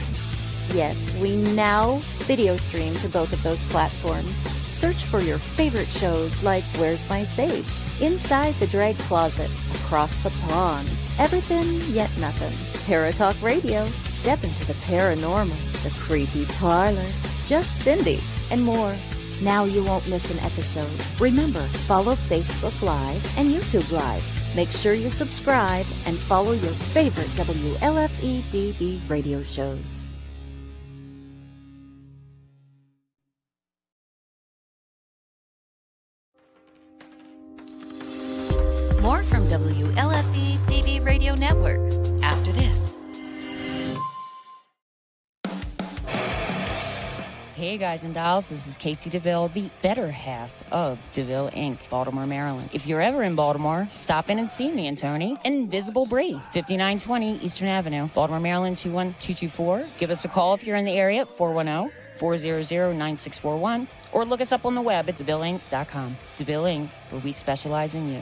Yes, we now video stream to both of those platforms. Search for your favorite shows like Where's My Sage, Inside the Drag Closet, Across the Pond, Everything Yet Nothing, Paratalk Radio, Step into the Paranormal, The Creepy Parlor, Just Cindy, and more. Now you won't miss an episode. Remember, follow Facebook Live and YouTube Live. Make sure you subscribe and follow your favorite WLFE-DB radio shows. WLFE DD Radio Network after this. Hey guys and dolls, this is Casey DeVille, the better half of DeVille Inc., Baltimore, Maryland. If you're ever in Baltimore, stop in and see me and Tony. Invisible Bree, 5920 Eastern Avenue, Baltimore, Maryland, 21224. Give us a call if you're in the area at 410-400-9641, or look us up on the web at DeVilleInc.com. DeVille Inc., where we specialize in you.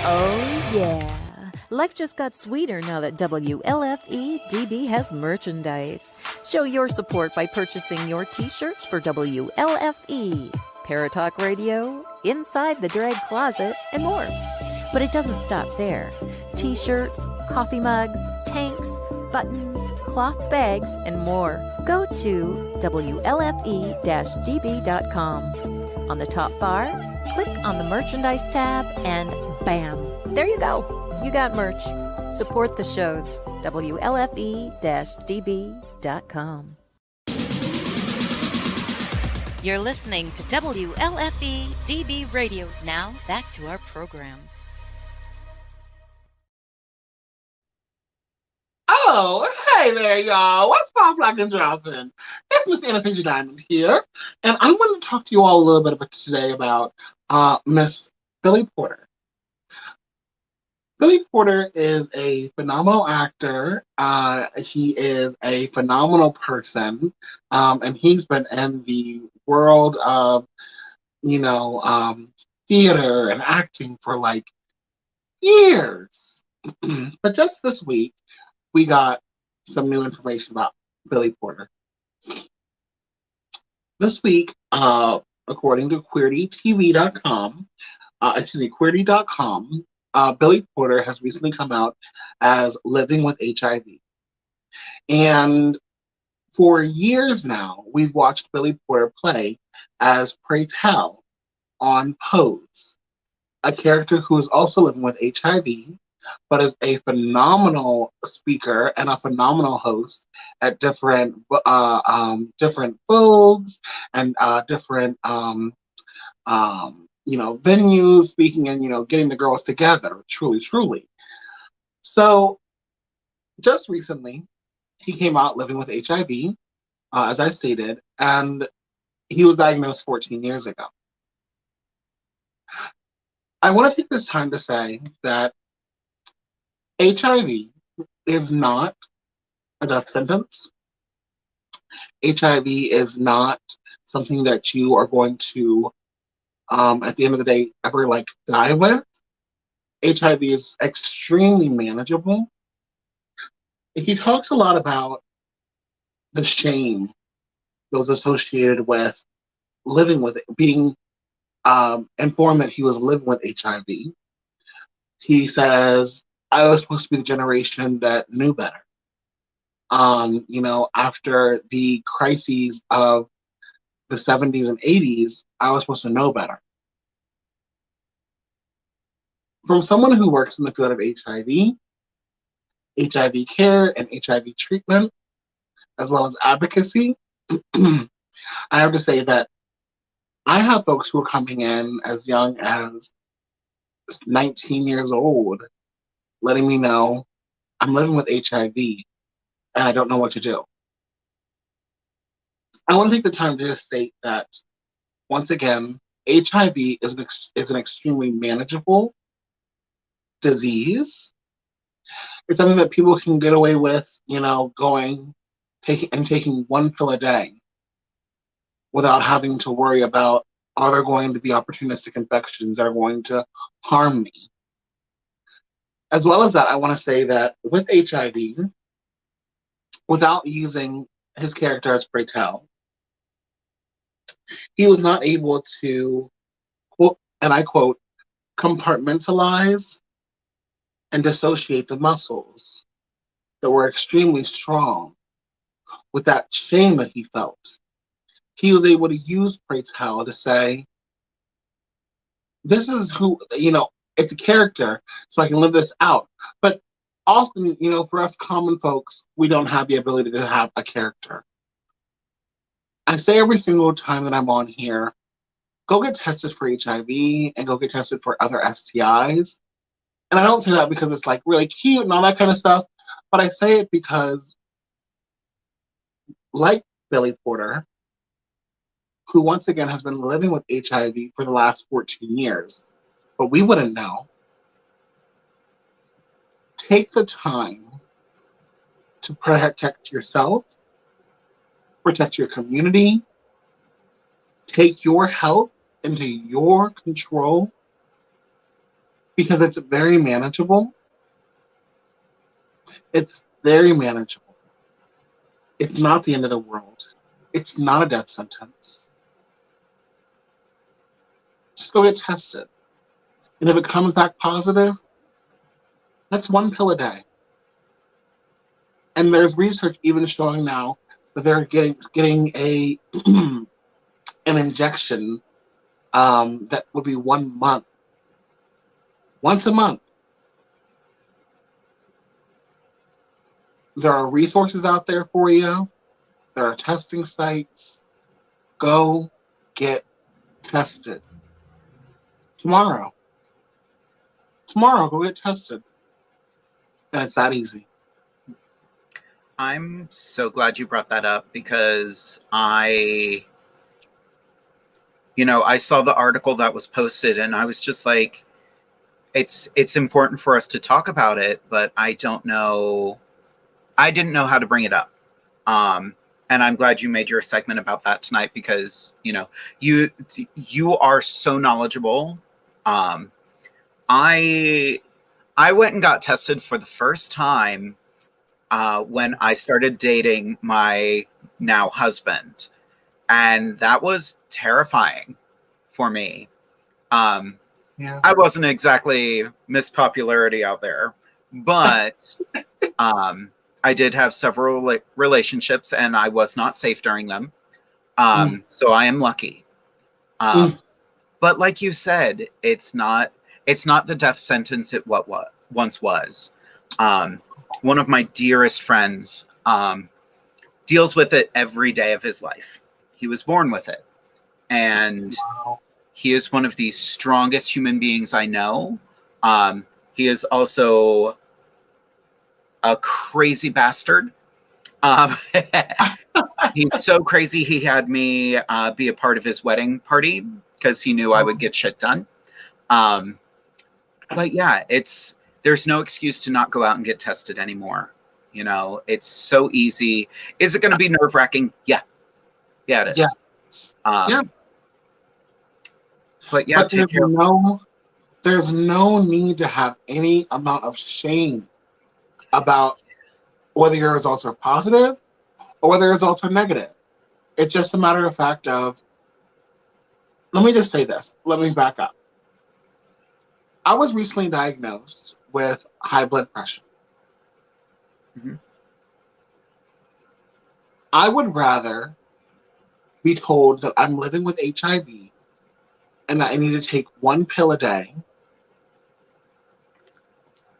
Oh, yeah. Life just got sweeter now that WLFE DB has merchandise. Show your support by purchasing your t-shirts for WLFE, Paratalk Radio, Inside the Drag Closet, and more. But it doesn't stop there. T-shirts, coffee mugs, tanks, buttons, cloth bags, and more. Go to WLFE-DB.com. On the top bar, click on the merchandise tab, and bam, there you go. You got merch. Support the shows. WLFE-DB.com. You're listening to WLFE DB Radio. Now, back to our program. Oh, hey there, y'all. What's pop, lock, and dropping? It's Miss Anastasia Diamond here, and I want to talk to you all a little bit today about Miss Billy Porter. Billy Porter is a phenomenal actor. He is a phenomenal person, and he's been in the world of, theater and acting for like years. But just this week, we got some new information about Billy Porter. This week, according to QueertyTV.com, Queerty.com, Billy Porter has recently come out as living with HIV. And for years now, we've watched Billy Porter play as Pray Tell on Pose, a character who is also living with HIV, but is a phenomenal speaker and a phenomenal host at different Vogues and different venues, speaking and, getting the girls together, truly. So just recently, he came out living with HIV, as I stated, and he was diagnosed 14 years ago. I want to take this time to say that HIV is not a death sentence. HIV is not something that you are going to at the end of the day, ever die with. HIV is extremely manageable. He talks a lot about the shame that was associated with living with it, being informed that he was living with HIV. He says, I was supposed to be the generation that knew better. After the crises of the 70s and 80s, I was supposed to know better. From someone who works in the field of HIV care, and HIV treatment, as well as advocacy, I have to say that I have folks who are coming in as young as 19 years old, letting me know I'm living with HIV and I don't know what to do. I want to take the time to just state that, once again, HIV is an extremely manageable disease. It's something that people can get away with, taking one pill a day without having to worry about, are there going to be opportunistic infections that are going to harm me? As well as that, I want to say that with HIV, without using his character as Pray Tell, he was not able to, quote, and I quote, compartmentalize and dissociate the muscles that were extremely strong with that shame that he felt. He was able to use Pray Tell to say, this is who, it's a character, so I can live this out. But often, for us common folks, we don't have the ability to have a character. I say every single time that I'm on here, go get tested for HIV and go get tested for other STIs. And I don't say that because it's like really cute and all that kind of stuff, but I say it because, like Billy Porter, who once again has been living with HIV for the last 14 years, but we wouldn't know. Take the time to protect yourself, protect your community, take your health into your control, because it's very manageable. It's very manageable. It's not the end of the world. It's not a death sentence. Just go get tested. And if it comes back positive, that's 1 pill a day. And there's research even showing now that they're getting a an injection that would be 1 month. Once a month. There are resources out there for you. There are testing sites. Go get tested. Tomorrow, go get tested. And it's that easy. I'm so glad you brought that up because I saw the article that was posted and I was just like, it's important for us to talk about it, but I didn't know how to bring it up. And I'm glad you made your segment about that tonight because, you are so knowledgeable. I went and got tested for the first time when I started dating my now husband. And that was terrifying for me. Yeah. I wasn't exactly Miss Popularity out there, but I did have several relationships and I was not safe during them. So I am lucky. But like you said, it's not the death sentence it once was. One of my dearest friends deals with it every day of his life. He was born with it. And he is one of the strongest human beings I know. He is also a crazy bastard. He's so crazy he had me be a part of his wedding party because he knew I would get shit done. But yeah, there's no excuse to not go out and get tested anymore. It's so easy. Is it going to be nerve-wracking? Yeah. Yeah, it is. Yeah. But yeah, take care. There's no need to have any amount of shame about whether your results are positive or whether your results are negative. It's just a matter of fact of, let me just say this. Let me back up. I was recently diagnosed with high blood pressure. Mm-hmm. I would rather be told that I'm living with HIV and that I need to take 1 pill a day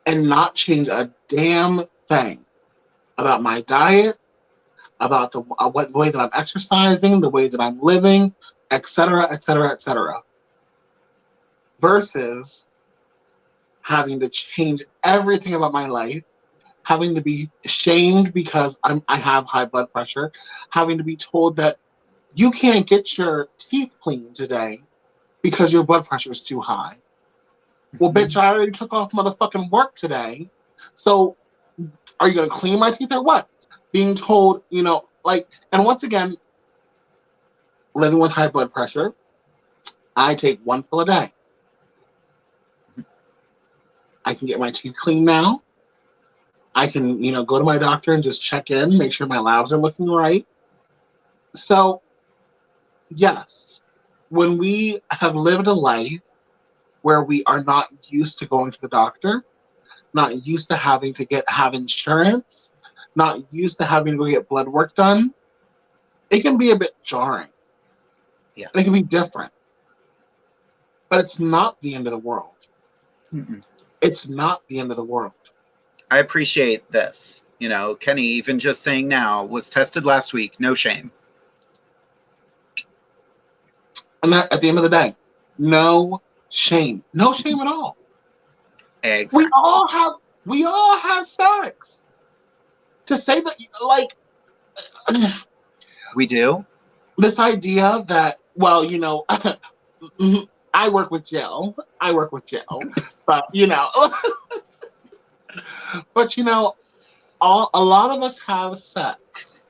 and not change a damn thing about my diet, about the way that I'm exercising, the way that I'm living, etc., etc., etc., versus having to change everything about my life, having to be shamed because I have high blood pressure, having to be told that you can't get your teeth cleaned today because your blood pressure is too high. Well, bitch, I already took off motherfucking work today. So are you going to clean my teeth or what? Being told, and once again, living with high blood pressure, I take 1 pill a day. I can get my teeth cleaned now. I can, go to my doctor and just check in, make sure my labs are looking right. So, yes, when we have lived a life where we are not used to going to the doctor, not used to having to have insurance, not used to having to go get blood work done, it can be a bit jarring. Yeah. It can be different. But it's not the end of the world. Mm-mm. It's not the end of the world. I appreciate this. Kenny, even just saying now, was tested last week. No shame. And that, at the end of the day, no shame. No shame at all. Exactly. We all have sex. To say that, like, we do. This idea that, well, you know, I work with Jill. But you know, but you know, a lot of us have sex,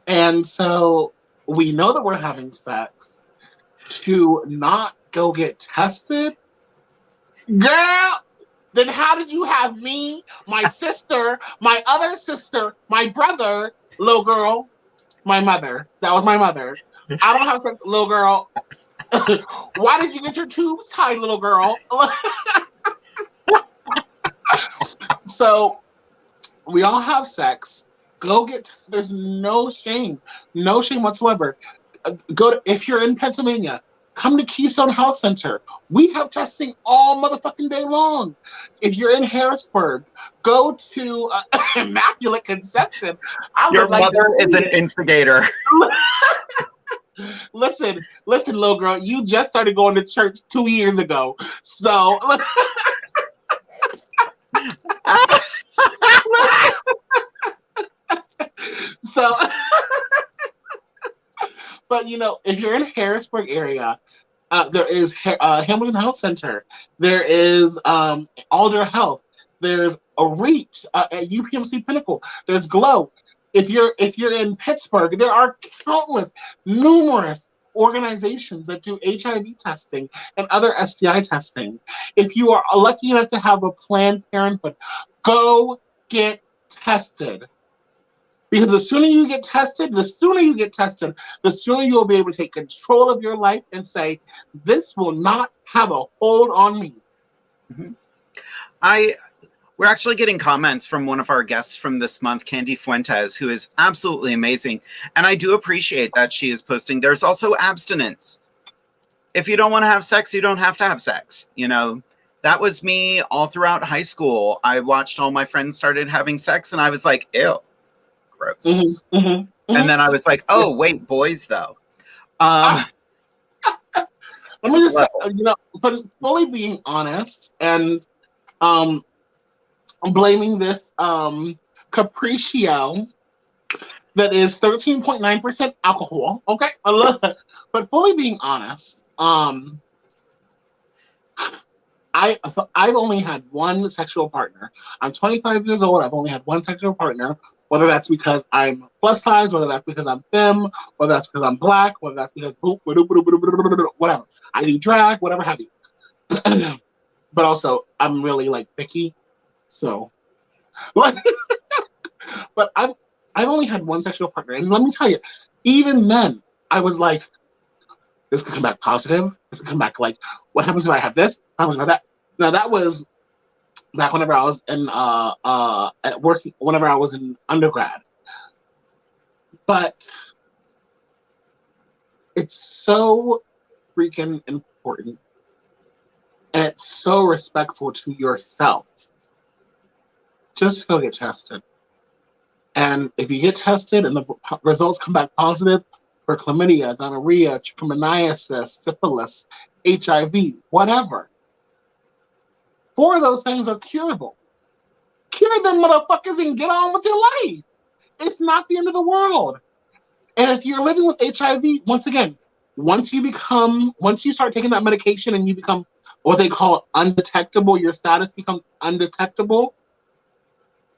and so we know that we're having sex. To not go get tested, girl. Then how did you have me, my sister, my other sister, my brother, little girl, my mother? That was my mother. I don't have sex, little girl. Why did you get your tubes tied, little girl? So we all have sex. Go get tested. There's no shame whatsoever. If you're in Pennsylvania, come to Keystone Health Center. We have testing all motherfucking day long. If you're in Harrisburg, go to Immaculate Conception. Your mother is an instigator. Listen, little girl, you just started going to church 2 years ago. So but you know, if you're in Harrisburg area, there is Hamilton Health Center. There is Alder Health. There's a REACH at UPMC Pinnacle. There's Glow. If you're in Pittsburgh, there are numerous organizations that do HIV testing and other STI testing. If you are lucky enough to have a Planned Parenthood, go get tested. Because the sooner you get tested, the sooner you'll be able to take control of your life and say, this will not have a hold on me. Mm-hmm. We're actually getting comments from one of our guests from this month, Candy Fuentes, who is absolutely amazing. And I do appreciate that she is posting. There's also abstinence. If you don't want to have sex, you don't have to have sex. You know, that was me all throughout high school. I watched all my friends started having sex and I was like, ew, gross. Mm-hmm, mm-hmm, mm-hmm. And then I was like, oh, wait, boys, though. Let me just say, you know, but fully being honest and I'm blaming this Capriccio that is 13.9% alcohol. Okay, but fully being honest, I've only had one sexual partner. I'm 25 years old. I've only had one sexual partner. Whether that's because I'm plus size, whether that's because I'm femme, whether that's because I'm black, whether that's because whatever. I do drag, whatever have you. But also, I'm really like picky. So, but I've only had one sexual partner, and let me tell you, even then, I was like, this could come back positive. This could come back like, what happens if I have this? What happens if I have that? Now that was back whenever I was in at work, whenever I was in undergrad. But it's so freaking important, and it's so respectful to yourself. Just go get tested. And if you get tested and the results come back positive for chlamydia, gonorrhea, trichomoniasis, syphilis, HIV, whatever, 4 of those things are curable. Cure them motherfuckers and get on with your life. It's not the end of the world. And if you're living with HIV, once again, once you start taking that medication and you become what they call undetectable, your status becomes undetectable,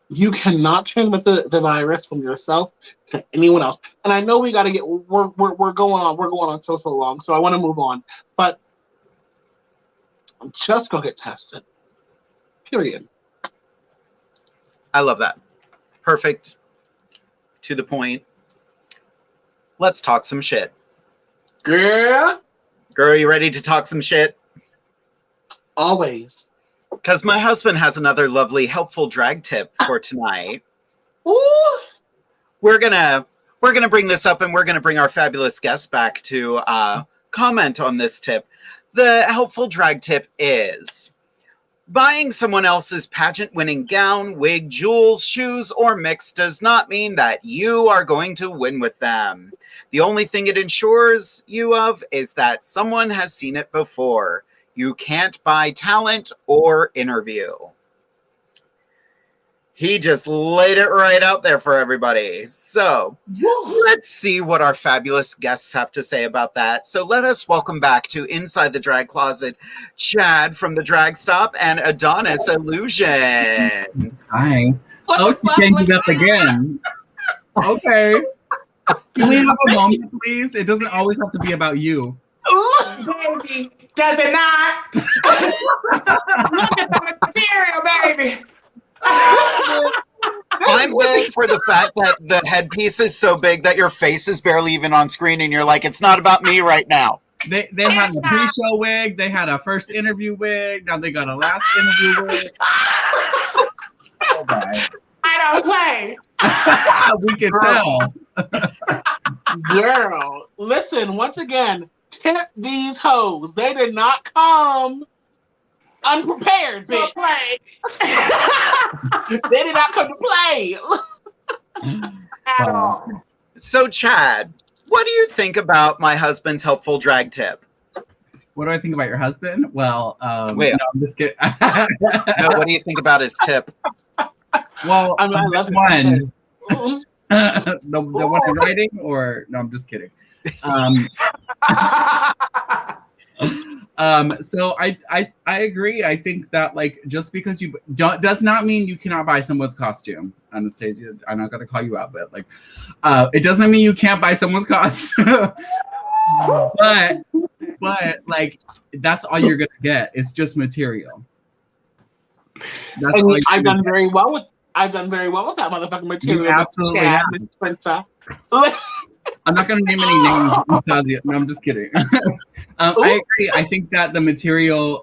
you cannot transmit the virus from yourself to anyone else. And I know we're going on so long, so I want to move on. But just go get tested. Period. I love that. Perfect. To the point. Let's talk some shit. Girl, you ready to talk some shit? Always. Because my husband has another lovely, helpful drag tip for tonight. Ooh. We're gonna bring this up, and we're gonna bring our fabulous guest back to comment on this tip. The helpful drag tip is Buying someone else's pageant-winning gown, wig, jewels, shoes, or mix does not mean that you are going to win with them. The only thing it ensures you of is that someone has seen it before. You can't buy talent or interview. He just laid it right out there for everybody. So let's see what our fabulous guests have to say about that. So let us welcome back to Inside the Drag Closet, Chad from the Drag Stop and Adonis Illusion. Hi. Oh, she changed it up again. Okay. Can we have a moment, please? It doesn't always have to be about you. Baby, does it not? Look at the material, baby. I'm living for the fact that the headpiece is so big that your face is barely even on screen and you're like, it's not about me right now. They had a pre-show wig, they had a first interview wig, now they got a last interview wig. I don't play. We can tell. Girl, listen, once again, tip these hoes. They did not come unprepared, bitch. They did not come to play. At all. So, Chad, what do you think about my husband's helpful drag tip? What do I think about your husband? Well, Wait. no, I'm just kidding. No, what do you think about his tip? Well, I love one. The one I'm writing, or no, I'm just kidding. So I agree. I think that like just because you don't does not mean you cannot buy someone's costume. Anastasia, I'm not gonna call you out, but like it doesn't mean you can't buy someone's costume. but like that's all you're gonna get. It's just material. And I've done very well with that motherfucking material. You absolutely have. I'm not going to name any names. No, I'm just kidding. I agree. I think that the material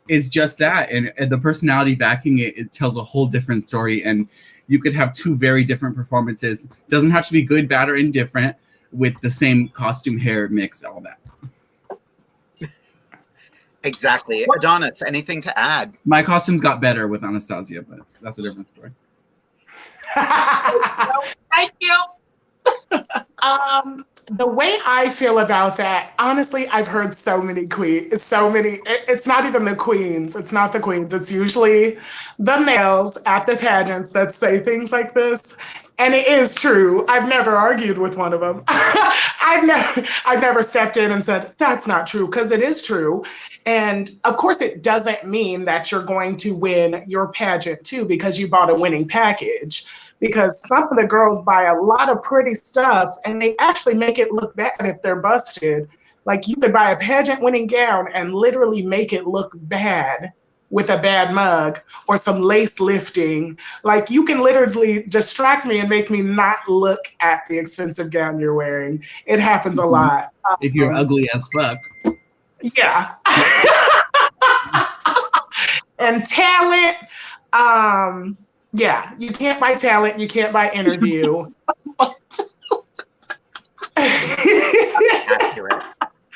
is just that. And the personality backing it, it tells a whole different story. And you could have two very different performances. Doesn't have to be good, bad, or indifferent with the same costume, hair, mix, all that. Exactly. Adonis, anything to add? My costumes got better with Anastasia, but that's a different story. Thank you. The way I feel about that, honestly, I've heard so many queens, it's not even the queens, it's not the queens, it's usually the males at the pageants that say things like this. And it is true. I've never argued with one of them. I've never stepped in and said, that's not true, because it is true. And of course, it doesn't mean that you're going to win your pageant too, because you bought a winning package. Because some of the girls buy a lot of pretty stuff and they actually make it look bad if they're busted. Like you could buy a pageant winning gown and literally make it look bad with a bad mug or some lace lifting. Like you can literally distract me and make me not look at the expensive gown you're wearing. It happens a lot. If you're ugly as fuck. Yeah. And talent, yeah, you can't buy talent, you can't buy interview. Accurate.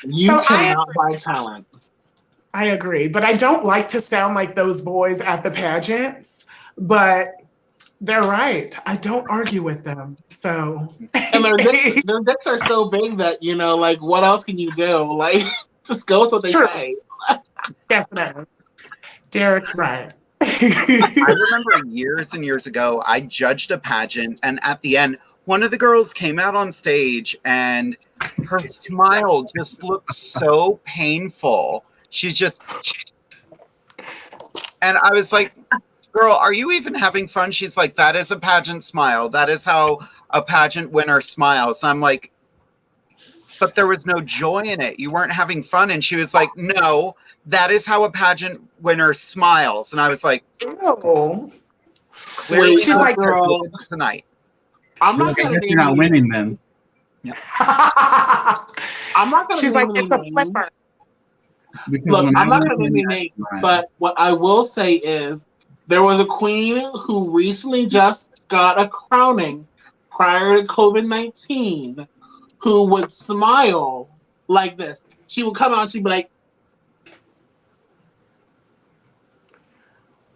You cannot buy talent. I agree, but I don't like to sound like those boys at the pageants, but they're right. I don't argue with them, so. And their dicks are so big that, you know, like, what else can you do? Like, just go with what they say. Definitely. Derek's right. I remember years and years ago, I judged a pageant, and at the end, one of the girls came out on stage, and her smile just looked so painful. She's just, and I was like, girl, are you even having fun? She's like, that is a pageant smile. That is how a pageant winner smiles. And I'm like, but there was no joy in it. You weren't having fun. And she was like, no, that is how a pageant winner smiles. And I was like, oh, clearly she's like, girl, tonight. I'm not I going guess you're not winning then. Yeah. I'm not going to. She's like, it's a flipper. Look, I'm not going to name, but what I will say is there was a queen who recently just got a crowning prior to COVID-19 who would smile like this. She would come out and she'd be like,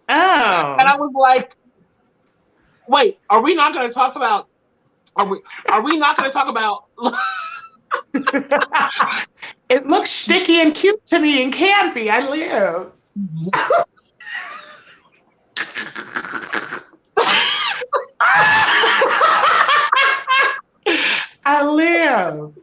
Oh. And I was like, wait, are we not going to talk about? Are we not going to talk about? It looks sticky and cute to me and campy. I live. I live.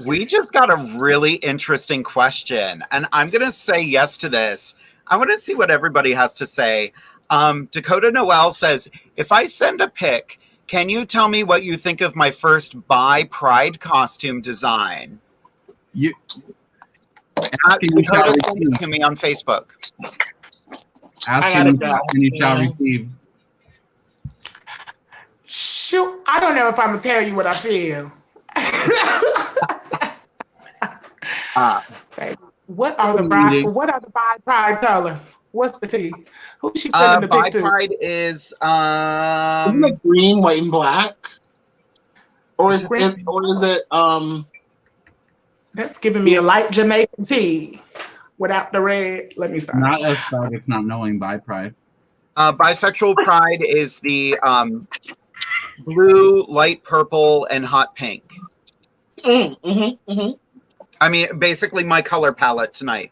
We just got a really interesting question, and I'm going to say yes to this. I want to see what everybody has to say. Dakota Noel says, if I send a pic, can you tell me what you think of my first bi pride costume design? Dakota, send it to me on Facebook. And you shall receive. Shoot, I don't know if I'm gonna tell you what I feel. What are the bi pride colors? What's the tea? Who's she sending the pic to? Bi pride is isn't it green, white, and black? Or is it That's giving me a light Jamaican tea without the red. Let me stop. Not us it's not knowing bi pride. Bisexual pride is the blue, light purple, and hot pink. I mean, basically my color palette tonight.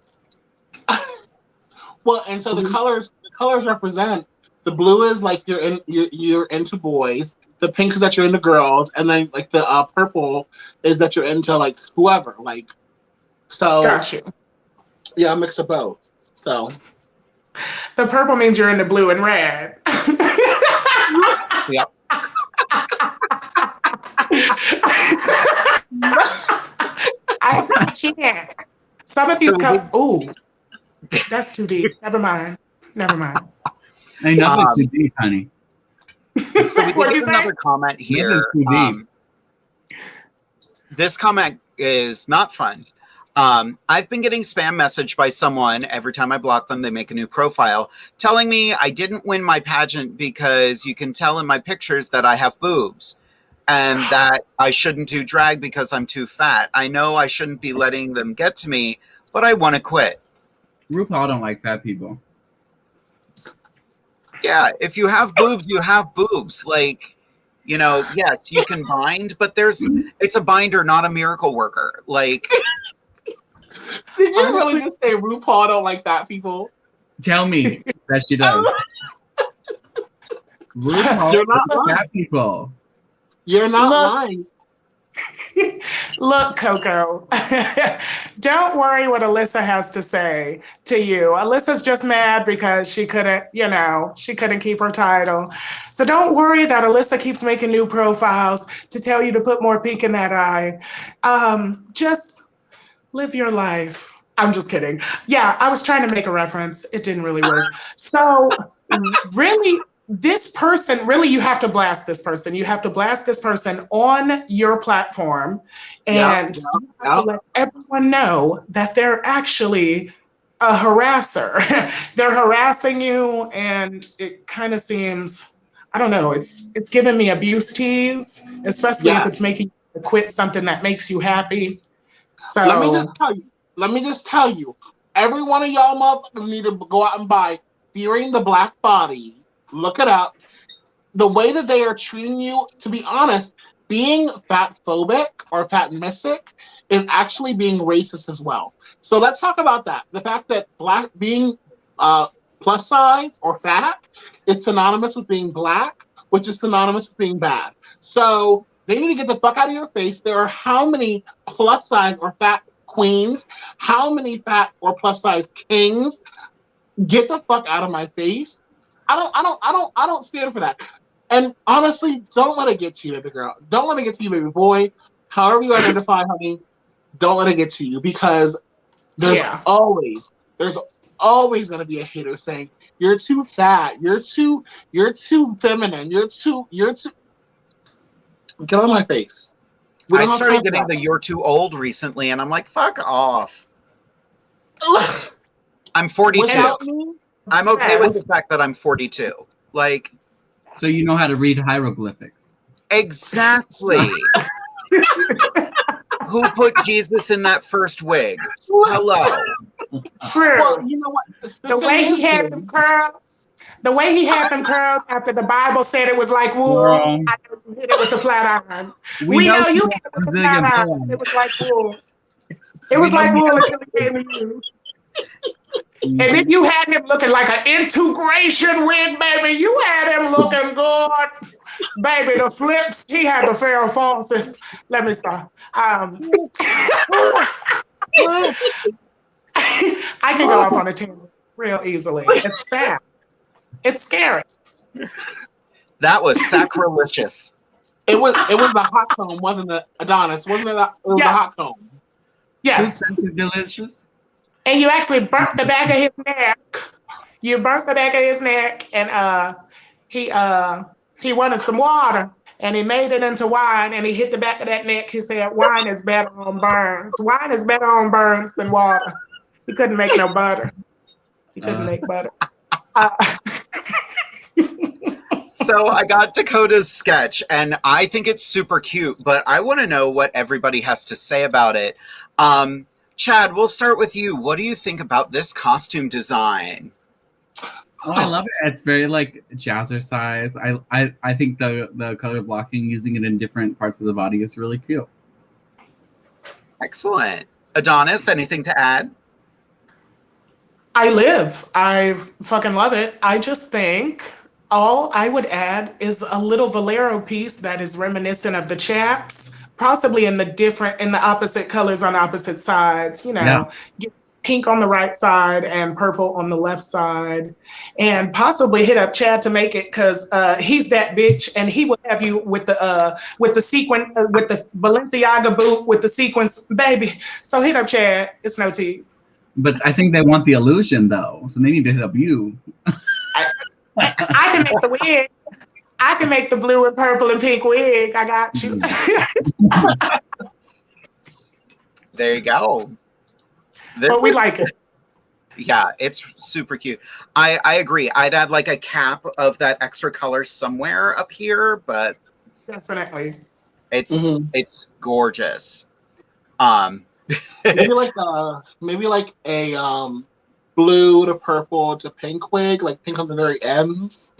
Well, and so the colors represent, the blue is like you're into boys, the pink is that you're into girls, and then like the purple is that you're into like whoever, like. So gotcha. Yeah, a mix of both. So the purple means you're into blue and red. Yep. I can't. Some of these ooh, that's too deep. Never mind. I know it's too deep, honey. So we get another comment here. This comment is not fun. I've been getting spam messaged by someone every time I block them. They make a new profile telling me I didn't win my pageant because you can tell in my pictures that I have boobs and that I shouldn't do drag because I'm too fat. I know I shouldn't be letting them get to me, but I want to quit. RuPaul don't like fat people. Yeah, if you have boobs, you have boobs. Like, you know, yes, you can bind, but it's a binder, not a miracle worker. Like, did you really just say RuPaul don't like fat people? Tell me that she does. RuPaul You're not likes fat people. You're not lying. Look, Coco, don't worry what Alyssa has to say to you. Alyssa's just mad because she couldn't keep her title. So don't worry that Alyssa keeps making new profiles to tell you to put more pink in that eye. Just live your life. I'm just kidding. Yeah, I was trying to make a reference. It didn't really work. So really, this person, really, you have to blast this person. You have to blast this person on your platform and you have to let everyone know that they're actually a harasser. They're harassing you, and it kind of seems, I don't know, it's giving me abuse tease, especially if it's making you quit something that makes you happy. So let me just tell you, every one of y'all motherfuckers need to go out and buy Fearing the Black Body. Look it up. The way that they are treating you, to be honest, being fat phobic or fat missic is actually being racist as well. So let's talk about that. The fact that being plus size or fat is synonymous with being black, which is synonymous with being bad. So they need to get the fuck out of your face. There are how many plus size or fat queens? How many fat or plus size kings? Get the fuck out of my face. I don't stand for that. And honestly, don't let it get to you, baby girl. Don't let it get to you, baby boy. However you identify, honey, don't let it get to you, because there's always going to be a hater saying you're too fat, you're too feminine, you're too. Get on my face. I started getting the "you're too old" recently, and I'm like, fuck off. I'm 42. I'm okay with the fact that I'm 42. Like, so you know how to read hieroglyphics. Exactly. Who put Jesus in that first wig? Hello. True. Well, you know what? The way he had them curls, after the Bible said it was like wool, Girl. I know you hit it with a flat iron. We We know know you you hit it with a Brazilian flat iron. blonde. It was like wool. It We was know like you- wool until it came to you. And then you had him looking like an integration wig, baby. You had him looking good. Baby, the flips, he had the Farrah Fawcett. Let me stop. I can go off on a tangent real easily. It's sad. It's scary. That was sacrilegious. It was the hot comb, wasn't it, Adonis? Wasn't it? It was the Yes. hot comb. Who Yes. said it's delicious? And you actually burnt the back of his neck. You burnt the back of his neck, and he wanted some water, and he made it into wine, and he hit the back of that neck. He said, "Wine is better on burns. Wine is better on burns than water." He couldn't make no butter. He couldn't make butter. So I got Dakota's sketch, and I think it's super cute, but I want to know what everybody has to say about it. Chad, we'll start with you. What do you think about this costume design? Oh, I love it. It's very like jazzercise. I think the color blocking, using it in different parts of the body, is really cute. Excellent. Adonis, anything to add? I fucking love it. I just think all I would add is a little Valero piece that is reminiscent of the chaps, possibly in the opposite colors on opposite sides, you know. Yeah. Get pink on the right side and purple on the left side, and possibly hit up Chad to make it, because he's that bitch, and he will have you with the sequin, with the Balenciaga boot with the sequins, baby. So hit up Chad. It's no tea. But I think they want the illusion though, so they need to hit up you. I can make the wig. I can make the blue and purple and pink wig. I got you. There you go. But we like it. Yeah, it's super cute. I agree. I'd add like a cap of that extra color somewhere up here, but Definitely. it's gorgeous. Maybe like a blue to purple to pink wig, like pink on the very ends.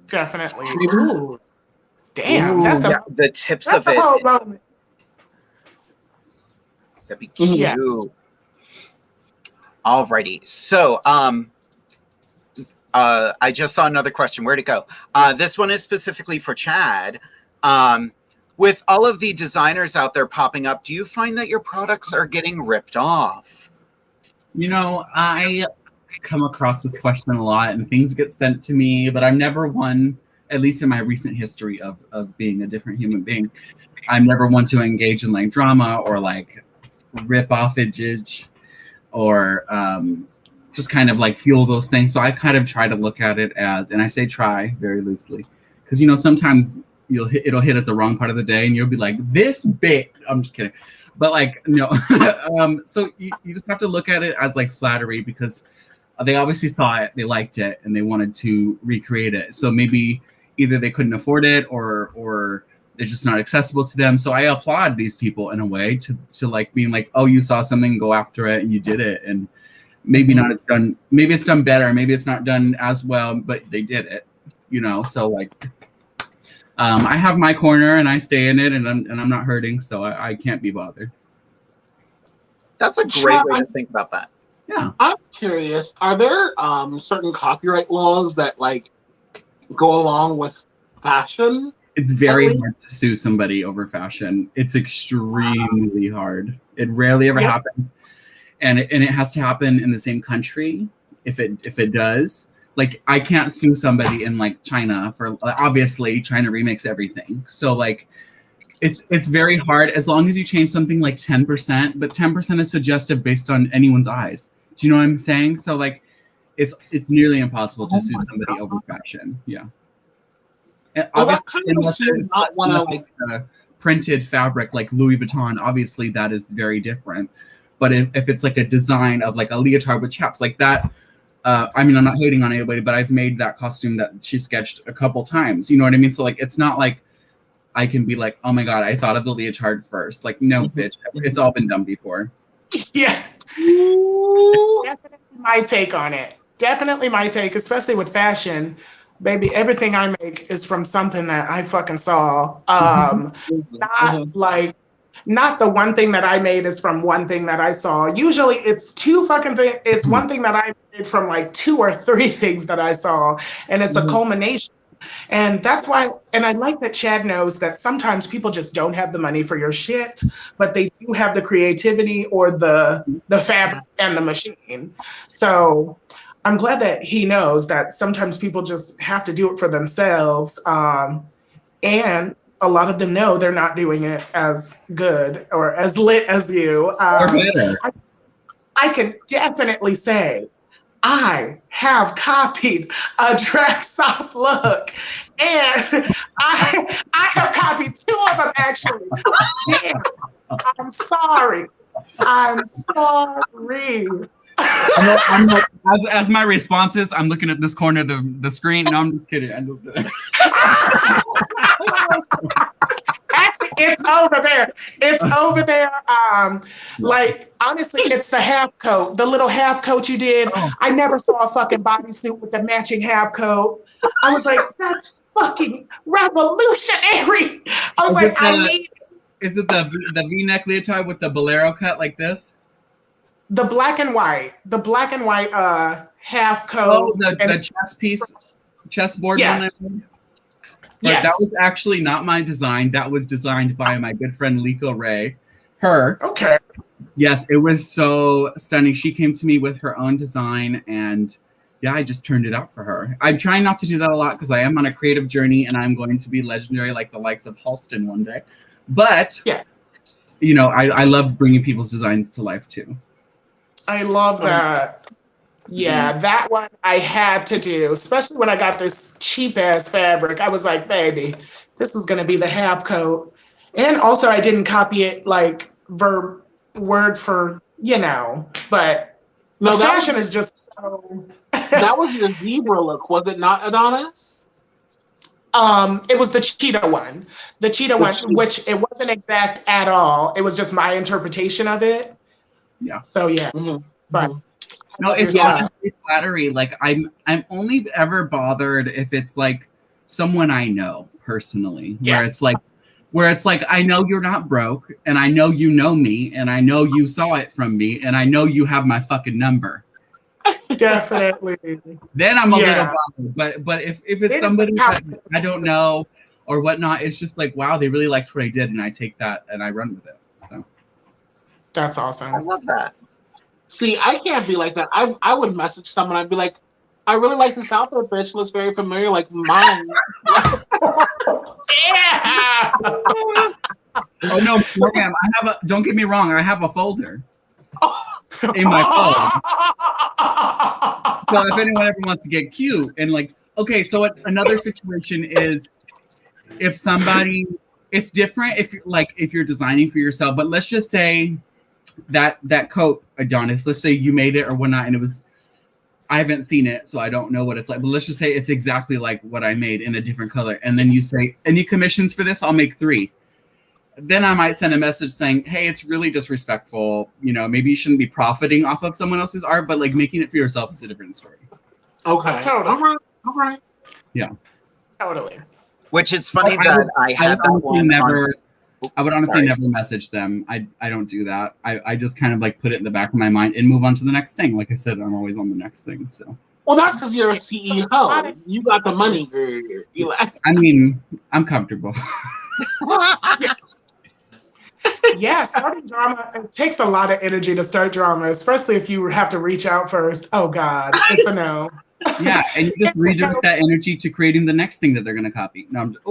Definitely. Ooh. Damn, that's a Yeah, the tips that's of a whole it. moment. That'd be cute. Yes. Alrighty. So, I just saw another question. Where'd it go? This one is specifically for Chad. With all of the designers out there popping up, do you find that your products are getting ripped off? You know, I come across this question a lot, and things get sent to me, but I'm never one, at least in my recent history of being a different human being, I'm never one to engage in like drama or like rip offage or just kind of like fuel those things. So I kind of try to look at it as, and I say try very loosely, because you know sometimes it'll hit at the wrong part of the day, and you'll be like, this bit. I'm just kidding, but like no. So you just have to look at it as like flattery, because they obviously saw it, they liked it, and they wanted to recreate it. So maybe either they couldn't afford it or it's just not accessible to them. So I applaud these people in a way to like being like, oh, you saw something, go after it, and you did it. And maybe not it's done, maybe it's done better, maybe it's not done as well, but they did it, you know? So like, I have my corner and I stay in it, and I'm not hurting, so I can't be bothered. That's a great way to think about that. Yeah. I'm curious, are there certain copyright laws that like go along with fashion? It's very hard to sue somebody over fashion. It's extremely hard. It rarely ever happens. And it has to happen in the same country if it does. Like I can't sue somebody in like China for, obviously China remakes everything. So like it's very hard as long as you change something like 10%, but 10% is suggestive based on anyone's eyes. Do you know what I'm saying? So like it's nearly impossible to sue somebody over fashion. Yeah. And obviously, unless it's printed fabric like Louis Vuitton, obviously that is very different. But if it's like a design of like a leotard with chaps like that, I mean, I'm not hating on anybody, but I've made that costume that she sketched a couple times. You know what I mean? So like, it's not like I can be like, oh my God, I thought of the leotard first. Like, no, bitch, it's all been done before. Yeah. Definitely my take on it. Definitely my take, especially with fashion. Baby, everything I make is from something that I fucking saw. Not the one thing that I made is from one thing that I saw. Usually it's two fucking things. It's one thing that I made from like 2 or 3 things that I saw. And it's a culmination. And that's why, and I like that Chad knows that sometimes people just don't have the money for your shit, but they do have the creativity or the fabric and the machine. So I'm glad that he knows that sometimes people just have to do it for themselves. And a lot of them know they're not doing it as good or as lit as you. I can definitely say I have copied a drag soft look, and I have copied 2 of them actually. Damn, I'm sorry. I'm sorry. I'm like, as my response is, I'm looking at this corner of the screen. No, I'm just kidding. I'm just kidding. Actually, it's over there. It's over there. Like, honestly, it's the half coat, the little half coat you did. I never saw a fucking bodysuit with the matching half coat. I was like, that's fucking revolutionary. I was like, I need it. Is it the V-neck leotard with the bolero cut like this? The black and white half coat. Oh, the chest piece, chessboard yes. one. Yes. That was actually not my design. That was designed by my good friend Liko Ray. Her. Okay. Yes, it was so stunning. She came to me with her own design, and yeah, I just turned it out for her. I'm trying not to do that a lot because I am on a creative journey, and I'm going to be legendary like the likes of Halston one day. But yeah, you know, I love bringing people's designs to life too. I love that. Yeah, that one I had to do, especially when I got this cheap ass fabric. I was like, baby, this is going to be the half coat. And also I didn't copy it like word for, you know, but the fashion is just so. That was your zebra look, was it not, Adonis? It was the cheetah one. The cheetah one, which it wasn't exact at all. It was just my interpretation of it. Yeah. So yeah, but no, it's honestly flattery. Like I'm only ever bothered if it's like someone I know personally, where it's like I know you're not broke, and I know you know me, and I know you saw it from me, and I know you have my fucking number. Definitely. Then I'm a little bothered. But if it's somebody that I don't know or whatnot, it's just like, wow, they really liked what I did, and I take that and I run with it. So. That's awesome. I love that. See, I can't be like that. I would message someone. I'd be like, I really like this outfit, bitch. Looks very familiar, like mine. Yeah. Oh no, ma'am. Don't get me wrong. I have a folder in my phone. So if anyone ever wants to get cute and like, okay. So another situation is if somebody. It's different if you're designing for yourself, but let's just say that coat, Adonis, let's say you made it or whatnot, and it was, I haven't seen it, so I don't know what it's like, but let's just say it's exactly like what I made in a different color. And then you say, any commissions for this? I'll make 3. Then I might send a message saying, hey, it's really disrespectful. You know, maybe you shouldn't be profiting off of someone else's art, but like making it for yourself is a different story. Okay. Totally. All right. Yeah. Totally. Which it's funny that I had that one. I would honestly never message them. I don't do that. I just kind of like put it in the back of my mind and move on to the next thing. Like I said, I'm always on the next thing. So. Well, that's because you're a CEO. You got the money, girl. I mean, I'm comfortable. Yeah, starting drama, it takes a lot of energy to start drama, especially if you have to reach out first. Oh God, it's a no. Yeah, and you just redirect that energy to creating the next thing that they're going to copy. No, I'm just,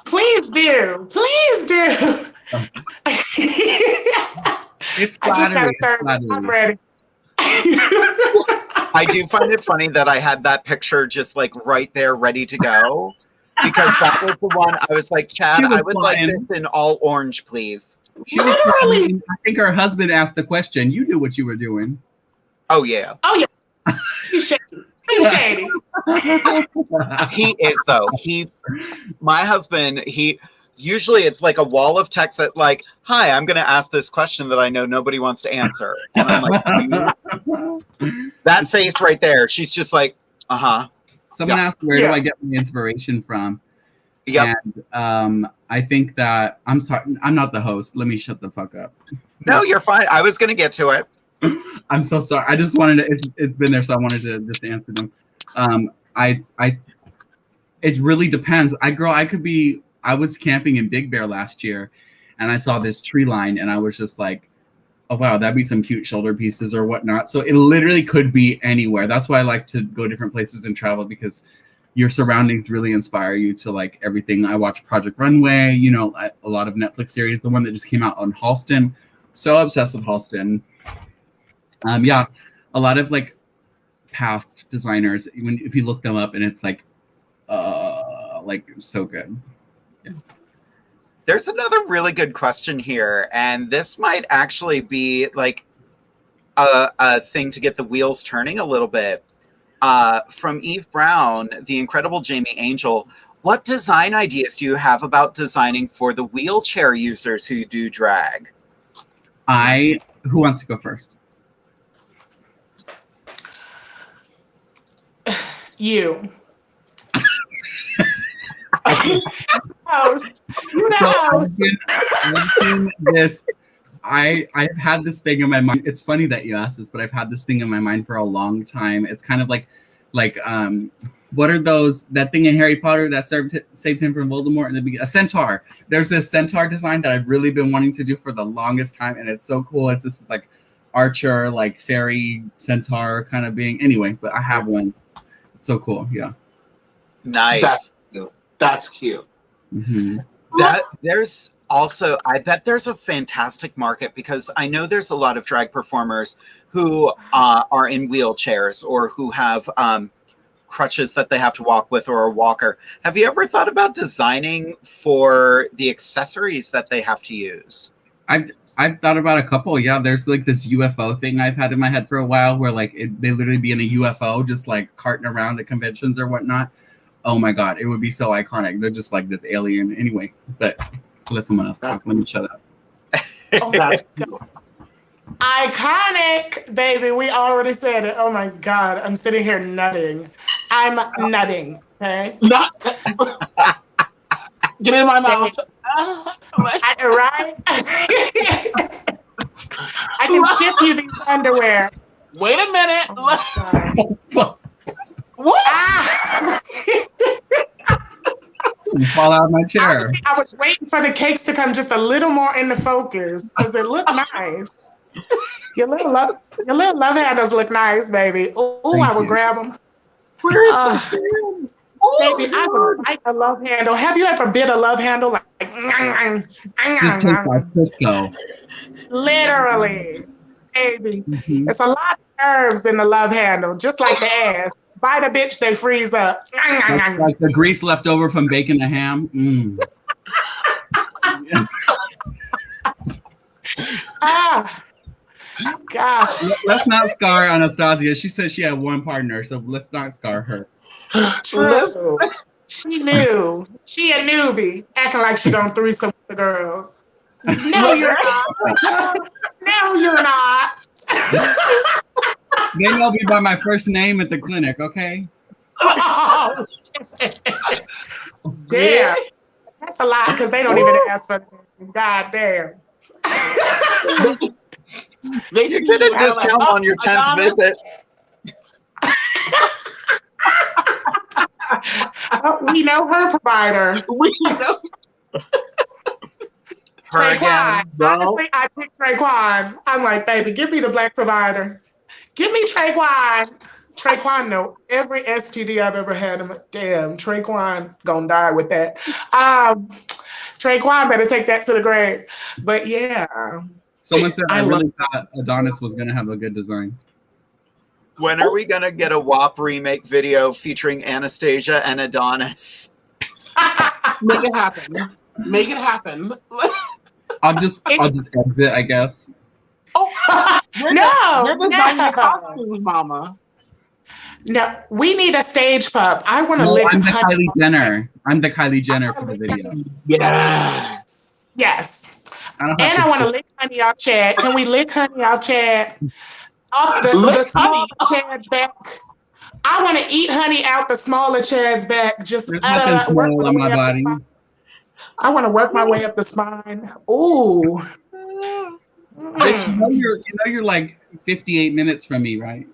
Please do. Please do. It's flattery. I'm ready. I do find it funny that I had that picture just like right there ready to go, because that was the one I was like, Chad, I would like this in all orange, please. She was probably, I think her husband asked the question. You knew what you were doing. Oh, yeah. Oh, yeah. He's shady. He's shady. He is, though. My husband, usually it's like a wall of text that like, hi, I'm going to ask this question that I know nobody wants to answer. And I'm like, that face right there. She's just like, uh-huh. Someone asked, where do I get my inspiration from? Yep. And I think that, I'm sorry, I'm not the host. Let me shut the fuck up. No, you're fine. I was going to get to it. I'm so sorry. I just wanted to, it's been there, so I wanted to just answer them. It really depends. I was camping in Big Bear last year, and I saw this tree line, and I was just like, oh wow, that'd be some cute shoulder pieces or whatnot. So it literally could be anywhere. That's why I like to go different places and travel, because your surroundings really inspire you to like everything. I watch Project Runway, you know, a lot of Netflix series, the one that just came out on Halston. So obsessed with Halston. Yeah, a lot of like past designers, even if you look them up, and it's like so good. Yeah. There's another really good question here, and this might actually be like a thing to get the wheels turning a little bit. From Eve Brown, the incredible Jamie Angel, what design ideas do you have about designing for the wheelchair users who do drag? Who wants to go first? You. Host. You the host. I've had this thing in my mind. It's funny that you asked this, but I've had this thing in my mind for a long time. It's kind of like what are that thing in Harry Potter that saved him from Voldemort in the beginning? A centaur. There's this centaur design that I've really been wanting to do for the longest time, and it's so cool. It's this like archer, like fairy centaur kind of being. Anyway, but I have one. It's so cool. Yeah. Nice. That's cute. Mm-hmm. There's also, I bet there's a fantastic market, because I know there's a lot of drag performers who are in wheelchairs or who have crutches that they have to walk with, or a walker. Have you ever thought about designing for the accessories that they have to use? I've thought about a couple. Yeah, there's like this UFO thing I've had in my head for a while, where like they literally be in a UFO just like carting around at conventions or whatnot. Oh my god, it would be so iconic. They're just like this alien. Anyway, but let someone else talk. Let me shut up. Oh, that's iconic, baby. We already said it. Oh my god, I'm sitting here nutting. I'm nutting. Okay. Get in my mouth. Right? I can ship you these underwear. Wait a minute. Oh, what? You fall out of my chair. I was waiting for the cakes to come just a little more into focus, because it looked nice. Your little love handles look nice, baby. Oh, I would grab them. Where is my fan? Baby, I would like a love handle. Have you ever bit a love handle? Like, Just tastes like Crisco. literally, baby. Mm-hmm. It's a lot of nerves in the love handle, just like the ass. Bite a bitch, they freeze up. Like the grease left over from baking a ham. Gosh. Let's not scar Anastasia. She said she had one partner, so let's not scar her. True. She knew. She a newbie, acting like she done threesome with the girls. No, you're not. No, you're not. They know me by my first name at the clinic, okay? Oh, damn. That's a lot, because they don't even ask for it. God damn. You get a discount on your 10th visit. We know her provider. We know. Her again. Honestly, I picked Traquan. I'm like, baby, give me the black provider. Give me Traquan. Traquan know every STD I've ever had. I'm like, damn, Traquan gonna die with that. Traquan better take that to the grave. But yeah. Someone said I really thought Adonis was gonna have a good design. When are we gonna get a WAP remake video featuring Anastasia and Adonis? Make it happen. Make it happen. I'll just exit, I guess. Oh, you're designing no. costumes, mama. No, we need a stage pup. I want to No, lick I'm the honey. Kylie Jenner. I'm the Kylie Jenner for the video. Yeah. Yes. I don't have And to I want to say- lick honey off Chad. Can we lick honey off Chad? Off the Lick small honey. Chad's back. I want to eat honey out the smaller Chad's back. Just There's nothing small on my body. I want to work my way up the spine. Ooh. Bitch, you know you're like 58 minutes from me, right?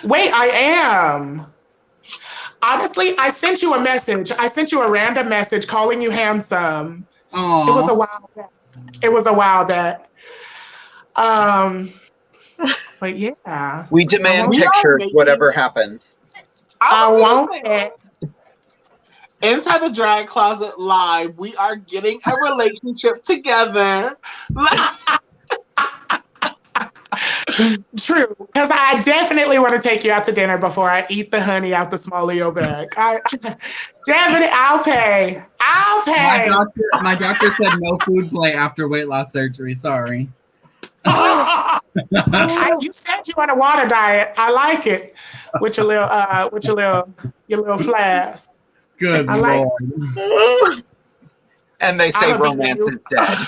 Wait, I am. Honestly, I sent you a message. I sent you a random message calling you handsome. Aww. It was a while back. It was a while back. But yeah. We demand pictures, whatever happens. I want it. Inside the Drag Closet Live, we are getting a relationship together. True, because I definitely want to take you out to dinner before I eat the honey out the small of your bag. Definitely, I'll pay. I'll pay. My doctor said no food play after weight loss surgery. Sorry. You said you on a water diet. I like it with your little flask. Good I like Lord. And they say I'm a romance is dead.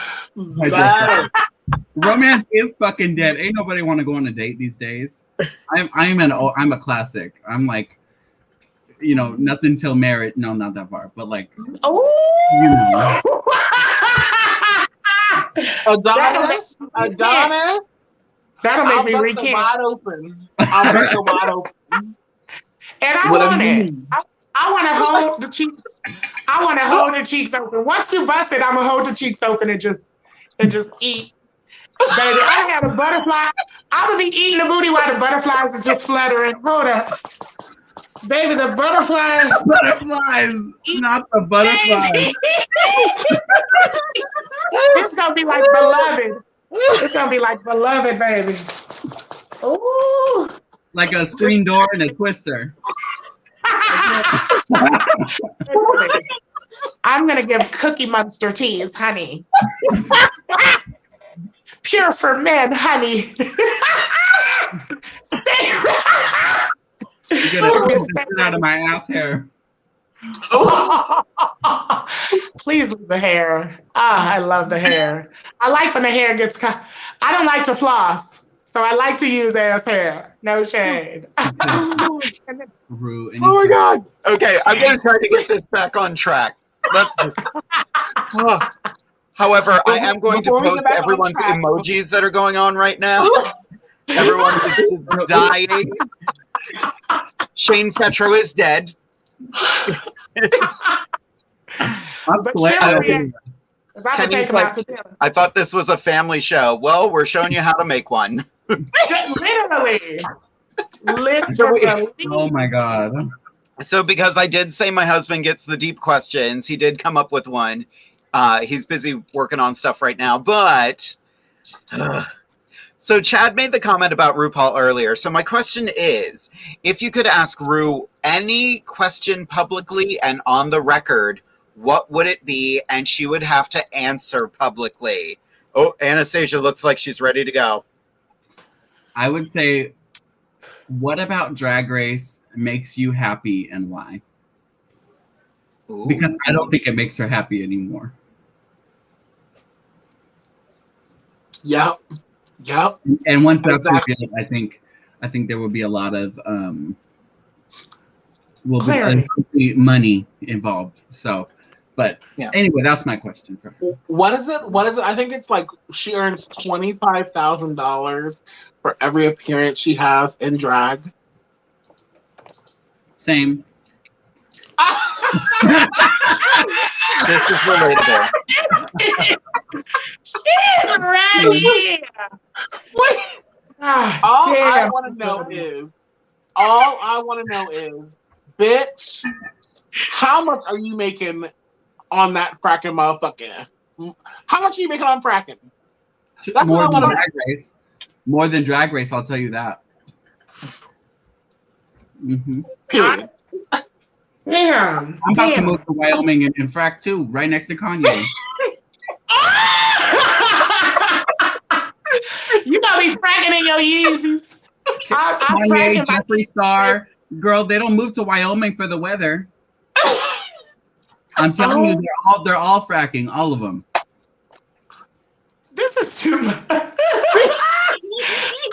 Romance is fucking dead. Ain't nobody want to go on a date these days. I'm a classic. I'm like, you know, nothing till marriage. No, not that far, but like, you know. Adonis. That'll make me I'll recant. wide open. I'll bust it wide open. And I want it. I want to hold the cheeks. I want to hold the cheeks open. Once you bust it, I'm gonna hold the cheeks open and just eat. Baby, I had a butterfly. I'm gonna be eating the booty while the butterflies is just fluttering. Hold up. Baby, the butterflies. Butterflies, not the butterflies. It's gonna be like beloved. It's gonna be like beloved, baby. Ooh. Like a screen door and a twister. I'm gonna give Cookie Monster teas, honey. Pure for men, honey. You're gonna get it out of my ass hair. Please leave the hair. I love the hair. I like when the hair gets cut. I don't like to floss, so I like to use ass hair. No shade. Oh my God. Okay, I'm going to try to get this back on track. However, I am going to post everyone's emojis that are going on right now. Everyone is dying. Shane Petro is dead. I thought this was a family show. Well, we're showing you how to make one. Literally. Oh my God. So because I did say my husband gets the deep questions, he did come up with one. He's busy working on stuff right now, but so Chad made the comment about RuPaul earlier. So my question is, if you could ask Ru any question publicly and on the record, what would it be? And she would have to answer publicly. Oh, Anastasia looks like she's ready to go. I would say, what about Drag Race makes you happy and why? Ooh. Because I don't think it makes her happy anymore. Yep. And once that's revealed, I think there will be a lot of money involved. So, but yeah. Anyway, that's my question. What is it? I think it's like she earns $25,000 for every appearance she has in drag. Same. This is relatable. She's ready. What? All I want to know is, bitch, how much are you making on that fracking motherfucker? How much are you making on fracking? That's more what I than want to Drag Race. More than Drag Race, I'll tell you that. Mm-hmm. Period. Damn. I'm about to move to Wyoming and frack too, right next to Kanye. You gonna be fracking in your Yeezys. I'm Kanye, bragging my Jeffree Star, girl, they don't move to Wyoming for the weather. I'm telling you, they're all fracking, all of them. This is too much.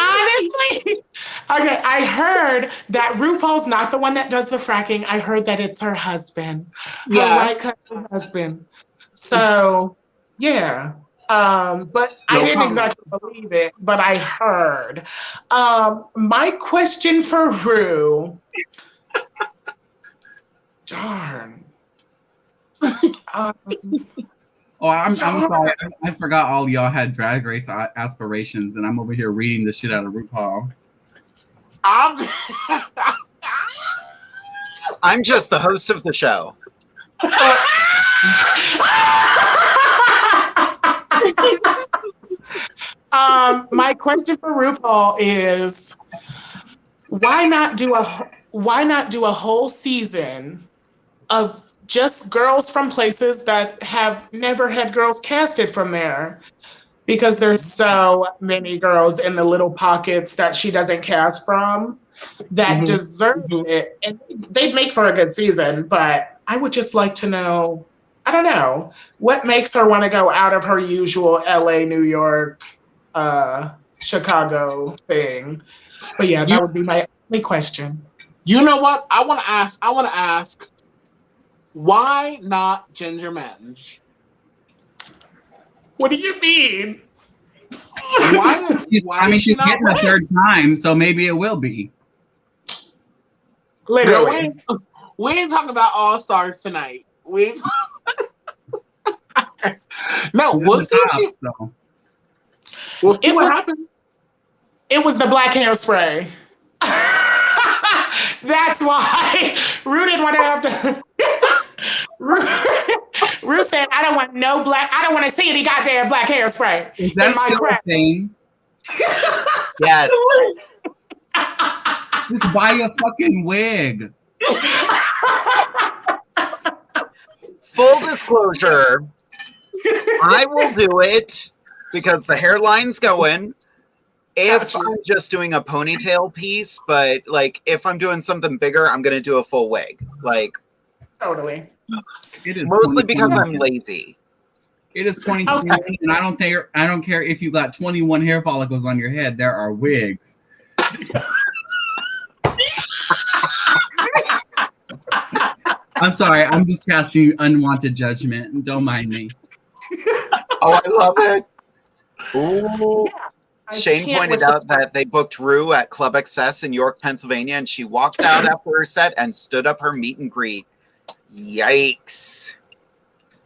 Honestly. Okay, I heard that RuPaul's not the one that does the fracking. I heard that it's her husband. Her white cousin husband. So, yeah. But I didn't exactly believe it, but I heard. My question for Ru. Darn. Oh, I'm sorry. I forgot all y'all had Drag Race aspirations, and I'm over here reading the shit out of RuPaul. I'm just the host of the show. My question for RuPaul is, why not do a whole season of just girls from places that have never had girls casted from there? Because there's so many girls in the little pockets that she doesn't cast from that deserve it. And they'd make for a good season, but I would just like to know, I don't know, what makes her want to go out of her usual LA, New York, Chicago thing. But yeah, that would be my only question. You know what? I want to ask, why not Ginger Minge? What do you mean? She's getting a third time, so maybe it will be. Literally. We ain't talking about All Stars tonight. We ain't no, we'll see what happened. It was the black hairspray. That's why Ru didn't want to have to. Ru said, "I don't want no black. I don't want to see any goddamn black hairspray." Is that still a thing? Yes. Just buy a fucking wig. Full disclosure, I will do it because the hairline's going. If I'm just doing a ponytail piece, but like if I'm doing something bigger, I'm gonna do a full wig. Like totally. It is mostly because I'm lazy. It is 2020, and I don't care if you got 21 hair follicles on your head. There are wigs. I'm sorry. I'm just casting unwanted judgment. Don't mind me. Oh, I love it. Ooh. Yeah. Shane pointed out that they booked Ru at Club Excess in York, Pennsylvania, and she walked out after her set and stood up her meet and greet. Yikes!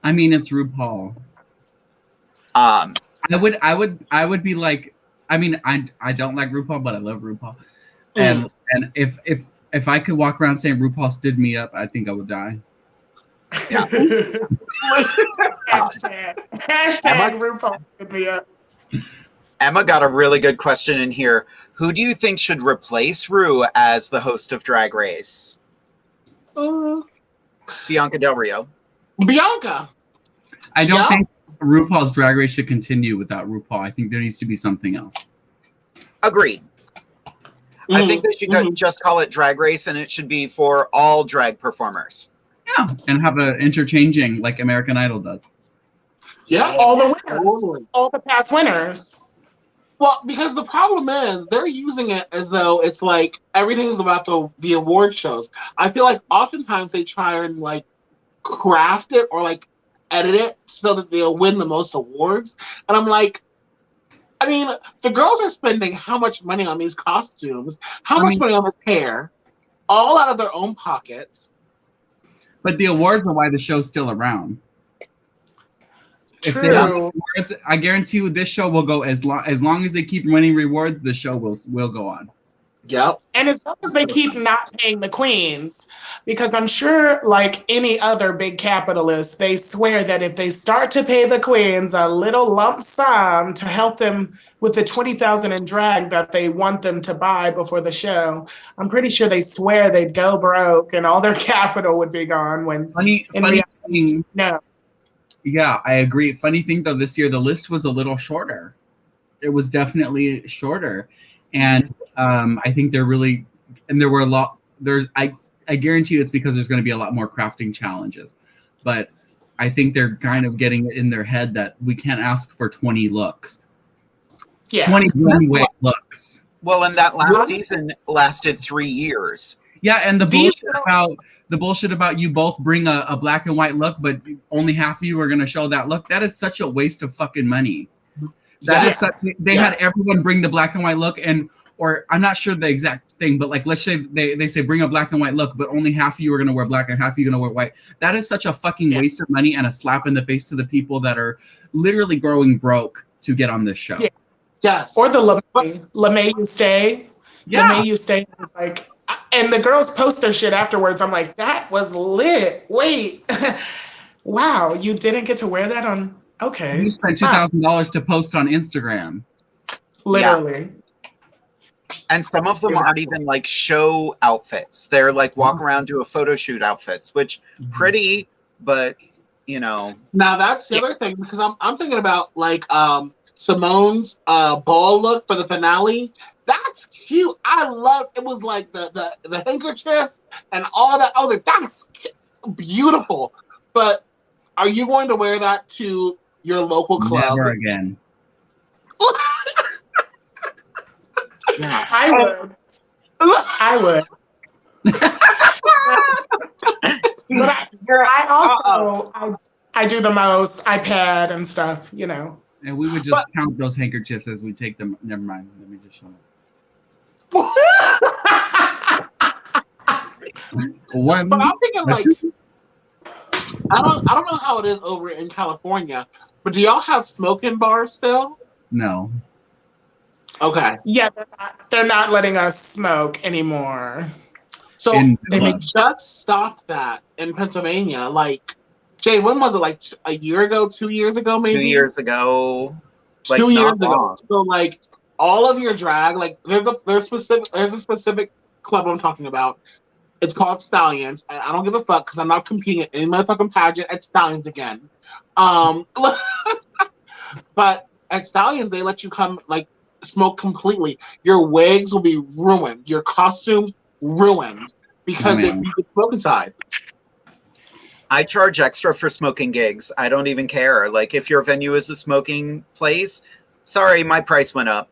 I mean, it's RuPaul. I would be like, I mean, I don't like RuPaul, but I love RuPaul. And if I could walk around saying RuPaul stood me up, I think I would die. Yeah. Hashtag RuPaul stood me up. Emma got a really good question in here. Who do you think should replace Ru as the host of Drag Race? Bianca Del Rio. Bianca. I don't think RuPaul's Drag Race should continue without RuPaul. I think there needs to be something else. Agreed. I think they should just call it Drag Race, and it should be for all drag performers. Yeah, and have an interchanging like American Idol does. Yeah, all the winners, all the past winners. Well, because the problem is they're using it as though it's like everything's about the award shows. I feel like oftentimes they try and like craft it or like edit it so that they'll win the most awards. And I'm like, I mean, the girls are spending how much money on these costumes, how much money on their hair, all out of their own pockets. But the awards are why the show's still around. True. I guarantee you this show will go as long as they keep winning rewards, the show will go on. Yep. And as long as they keep not paying the queens, because I'm sure like any other big capitalist, they swear that if they start to pay the queens a little lump sum to help them with the $20,000 in drag that they want them to buy before the show, I'm pretty sure they swear they'd go broke and all their capital would be gone when funny thing, no. Yeah, I agree. Funny thing though, this year the list was a little shorter. It was definitely shorter. And I think they're really, and there were a lot, I guarantee you it's because there's going to be a lot more crafting challenges. But I think they're kind of getting it in their head that we can't ask for 20 looks. Yeah. 20 one-way looks. Well, and that last season lasted 3 years. Yeah, and the bullshit about you both bring a black and white look, but only half of you are going to show that look. That is such a waste of fucking money. That is such, they had everyone bring the black and white look, or I'm not sure the exact thing, but like let's say they say bring a black and white look, but only half of you are going to wear black and half of you are going to wear white. That is such a fucking waste of money and a slap in the face to the people that are literally growing broke to get on this show. Yeah. Yes. Or the LeMay You Stay. Yeah. LeMay You Stay is like, and the girls post their shit afterwards. I'm like, that was lit. Wait. Wow, you didn't get to wear that on, okay. You spent $2,000 to post on Instagram. Literally. Yeah. And some of them aren't even like show outfits. They're like walk around, do a photo shoot outfits, which pretty, but you know. Now that's the other thing, because I'm thinking about like Simone's ball look for the finale. That's cute. I love it. Was like the handkerchief and all that. I was like, that's beautiful. But are you going to wear that to your local club? Never again. I would. I would. But I also I do the most iPad and stuff, you know. And we would just count those handkerchiefs as we take them. Never mind. Let me just show them. One. But I'm thinking like, I don't know how it is over in California, but do y'all have smoking bars still? No. Okay. Yeah, they're not letting us smoke anymore. So they just stopped that in Pennsylvania. Like, Jay, when was it? Like a year ago, 2 years ago, maybe? 2 years ago. Like, 2 years ago. So like all of your drag, like there's a specific club I'm talking about. It's called Stallions, and I don't give a fuck because I'm not competing at any motherfucking pageant at Stallions again. But at Stallions, they let you come like smoke completely. Your wigs will be ruined. Your costumes ruined because you can smoke inside. I charge extra for smoking gigs. I don't even care. Like if your venue is a smoking place, sorry, my price went up.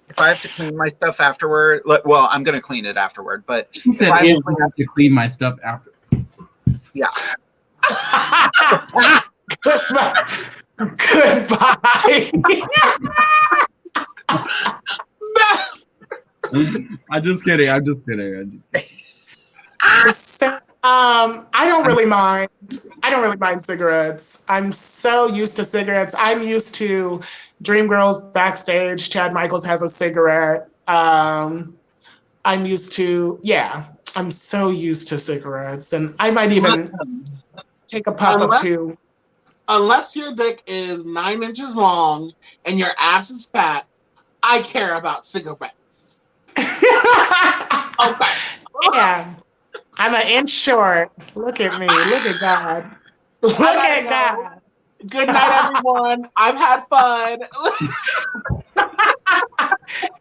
If I have to clean my stuff afterward, well, I'm going to clean it afterward, but She said I have to clean my stuff after. Yeah. Goodbye. I'm just kidding. So, I don't really mind. I don't really mind cigarettes. I'm so used to cigarettes. I'm used to Dreamgirls backstage. Chad Michaels has a cigarette. I'm used to, I'm so used to cigarettes. And I might even take a puff of two. Unless your dick is 9 inches long and your ass is fat, I care about cigarettes. Okay. Yeah. I'm an inch short. Look at me. Look at God. Look at God. Good night, everyone. I've had fun.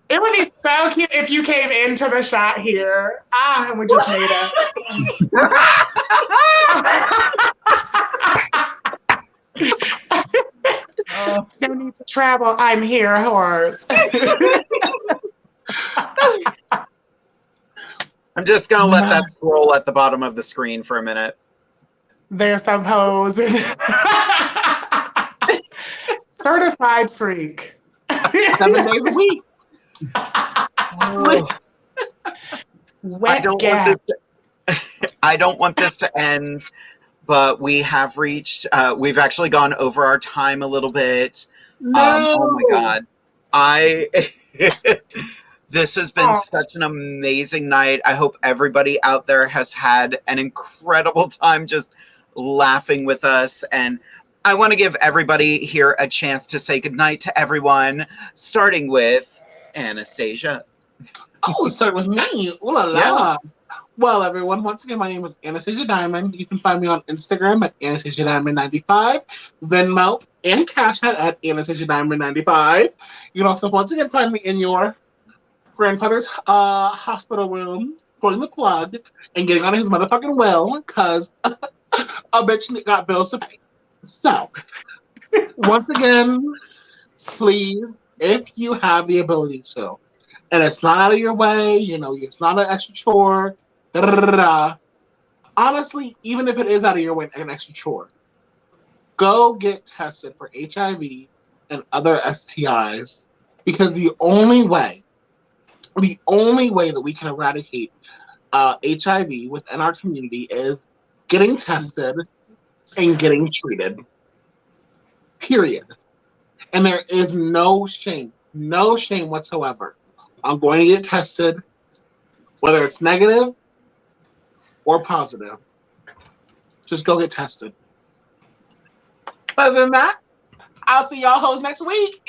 It would be so cute if you came into the shot here. And we just made it. No need to travel. I'm here, horse. I'm just going to let that scroll at the bottom of the screen for a minute. There's some hoes. Certified freak. 7 days a week. Wet I don't want this to end, but we have reached, we've actually gone over our time a little bit. No. Oh my God. This has been such an amazing night. I hope everybody out there has had an incredible time just laughing with us. And I want to give everybody here a chance to say goodnight to everyone, starting with Anastasia. Oh, start with me. Ooh la la. Yeah. Well, everyone, once again, my name is Anastasia Diamond. You can find me on Instagram at Anastasia Diamond 95, Venmo, and Cash App at Anastasia Diamond 95. You can also once again find me in your grandfather's hospital room, pulling the plug and getting on his motherfucking will, because a bitch got bills to pay. So, once again, please, if you have the ability to, and it's not out of your way, you know, it's not an extra chore, honestly, even if it is out of your way, an extra chore, go get tested for HIV and other STIs, because the only way that we can eradicate HIV within our community is getting tested and getting treated. Period. And there is no shame whatsoever on going to get tested, whether it's negative or positive. Just go get tested. Other than that, I'll see y'all hoes next week.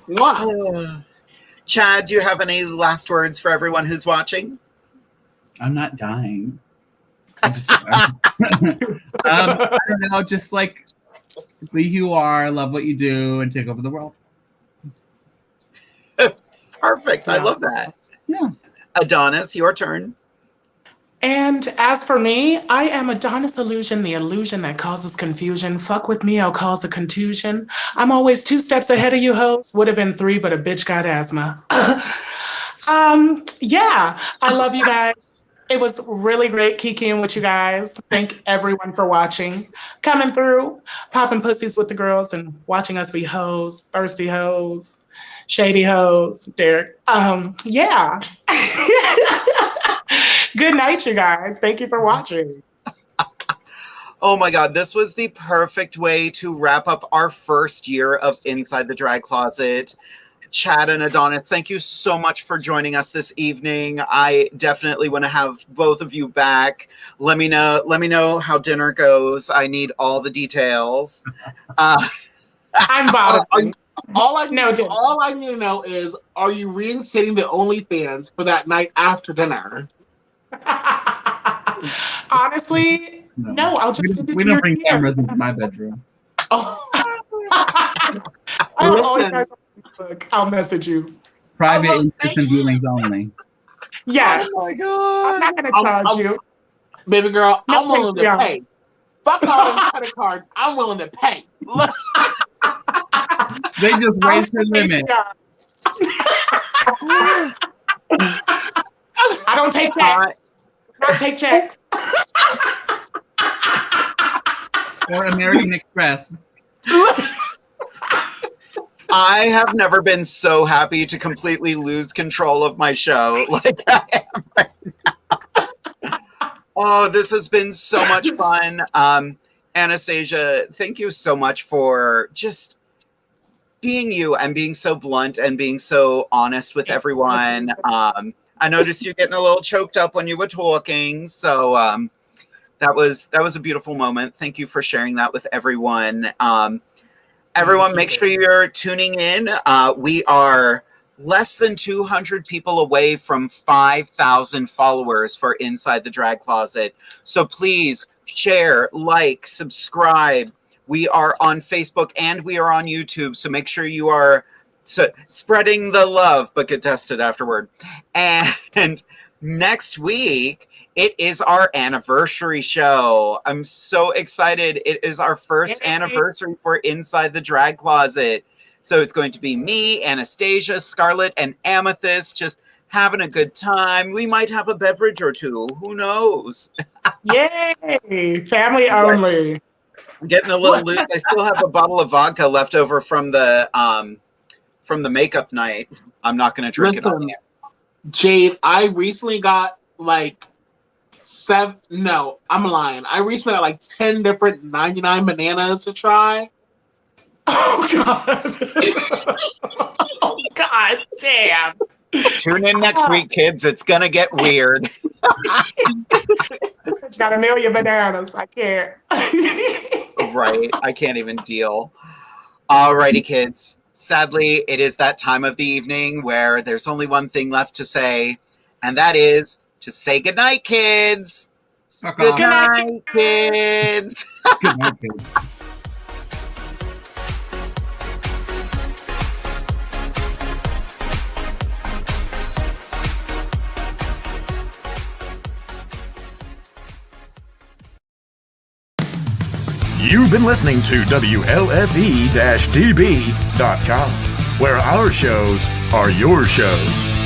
Wow. Chad, do you have any last words for everyone who's watching? I'm not dying. I don't know, just like be who you are, love what you do, and take over the world. Perfect. I love that. Yeah. Adonis, your turn. And as for me, I am Adonis Illusion, the illusion that causes confusion. Fuck with me, I'll cause a contusion. I'm always 2 steps ahead of you hoes. Would have been 3, but a bitch got asthma. Yeah, I love you guys. It was really great kikiing with you guys. Thank everyone for watching, coming through, popping pussies with the girls, and watching us be hoes, thirsty hoes, shady hoes, Derek. Yeah. Good night, you guys. Thank you for watching. Oh my God, this was the perfect way to wrap up our first year of Inside the Drag Closet. Chad and Adonis, thank you so much for joining us this evening. I definitely want to have both of you back. Let me know how dinner goes. I need all the details. I'm bothering. All I need to know is, are you reinstating the OnlyFans for that night after dinner? Honestly, no. I'll just send it we to don't your bring DMs. cameras into my bedroom. Oh. I'll message you. Private interests and viewings only. Yes. Oh my God. I'm not going to charge you. Baby girl, No, I'm willing to pay. Fuck all them credit cards. I'm willing to pay. They just raised her limit. I don't take checks. I don't take checks. Or American Express. I have never been so happy to completely lose control of my show like I am right now. Oh, this has been so much fun. Anastasia, thank you so much for just being you and being so blunt and being so honest with everyone. I noticed you getting a little choked up when you were talking, so that was a beautiful moment. Thank you for sharing that with everyone. Everyone, make sure you're tuning in. We are less than 200 people away from 5,000 followers for Inside the Drag Closet. So please share, like, subscribe. We are on Facebook and we are on YouTube. So make sure you are spreading the love, but get tested afterward. And next week, it is our anniversary show. I'm so excited. It is our first anniversary for Inside the Drag Closet. So it's going to be me, Anastasia, Scarlett, and Amethyst just having a good time. We might have a beverage or two. Who knows? Yay! Family only. I'm getting a little loose. I still have a bottle of vodka left over from the makeup night. I'm not going to drink it on here. Jade, I recently got like 7. No, I'm lying. I recently got like 10 different 99 bananas to try. Oh God! Oh God! Damn! Tune in next week, kids. It's gonna get weird. Got a million bananas. I can't. Right. I can't even deal. Alrighty, kids. Sadly, it is that time of the evening where there's only one thing left to say, and that is to say goodnight, kids. Fuck Good off. night, kids. Good night, kids. You've been listening to WLFE-DB.com, where our shows are your shows.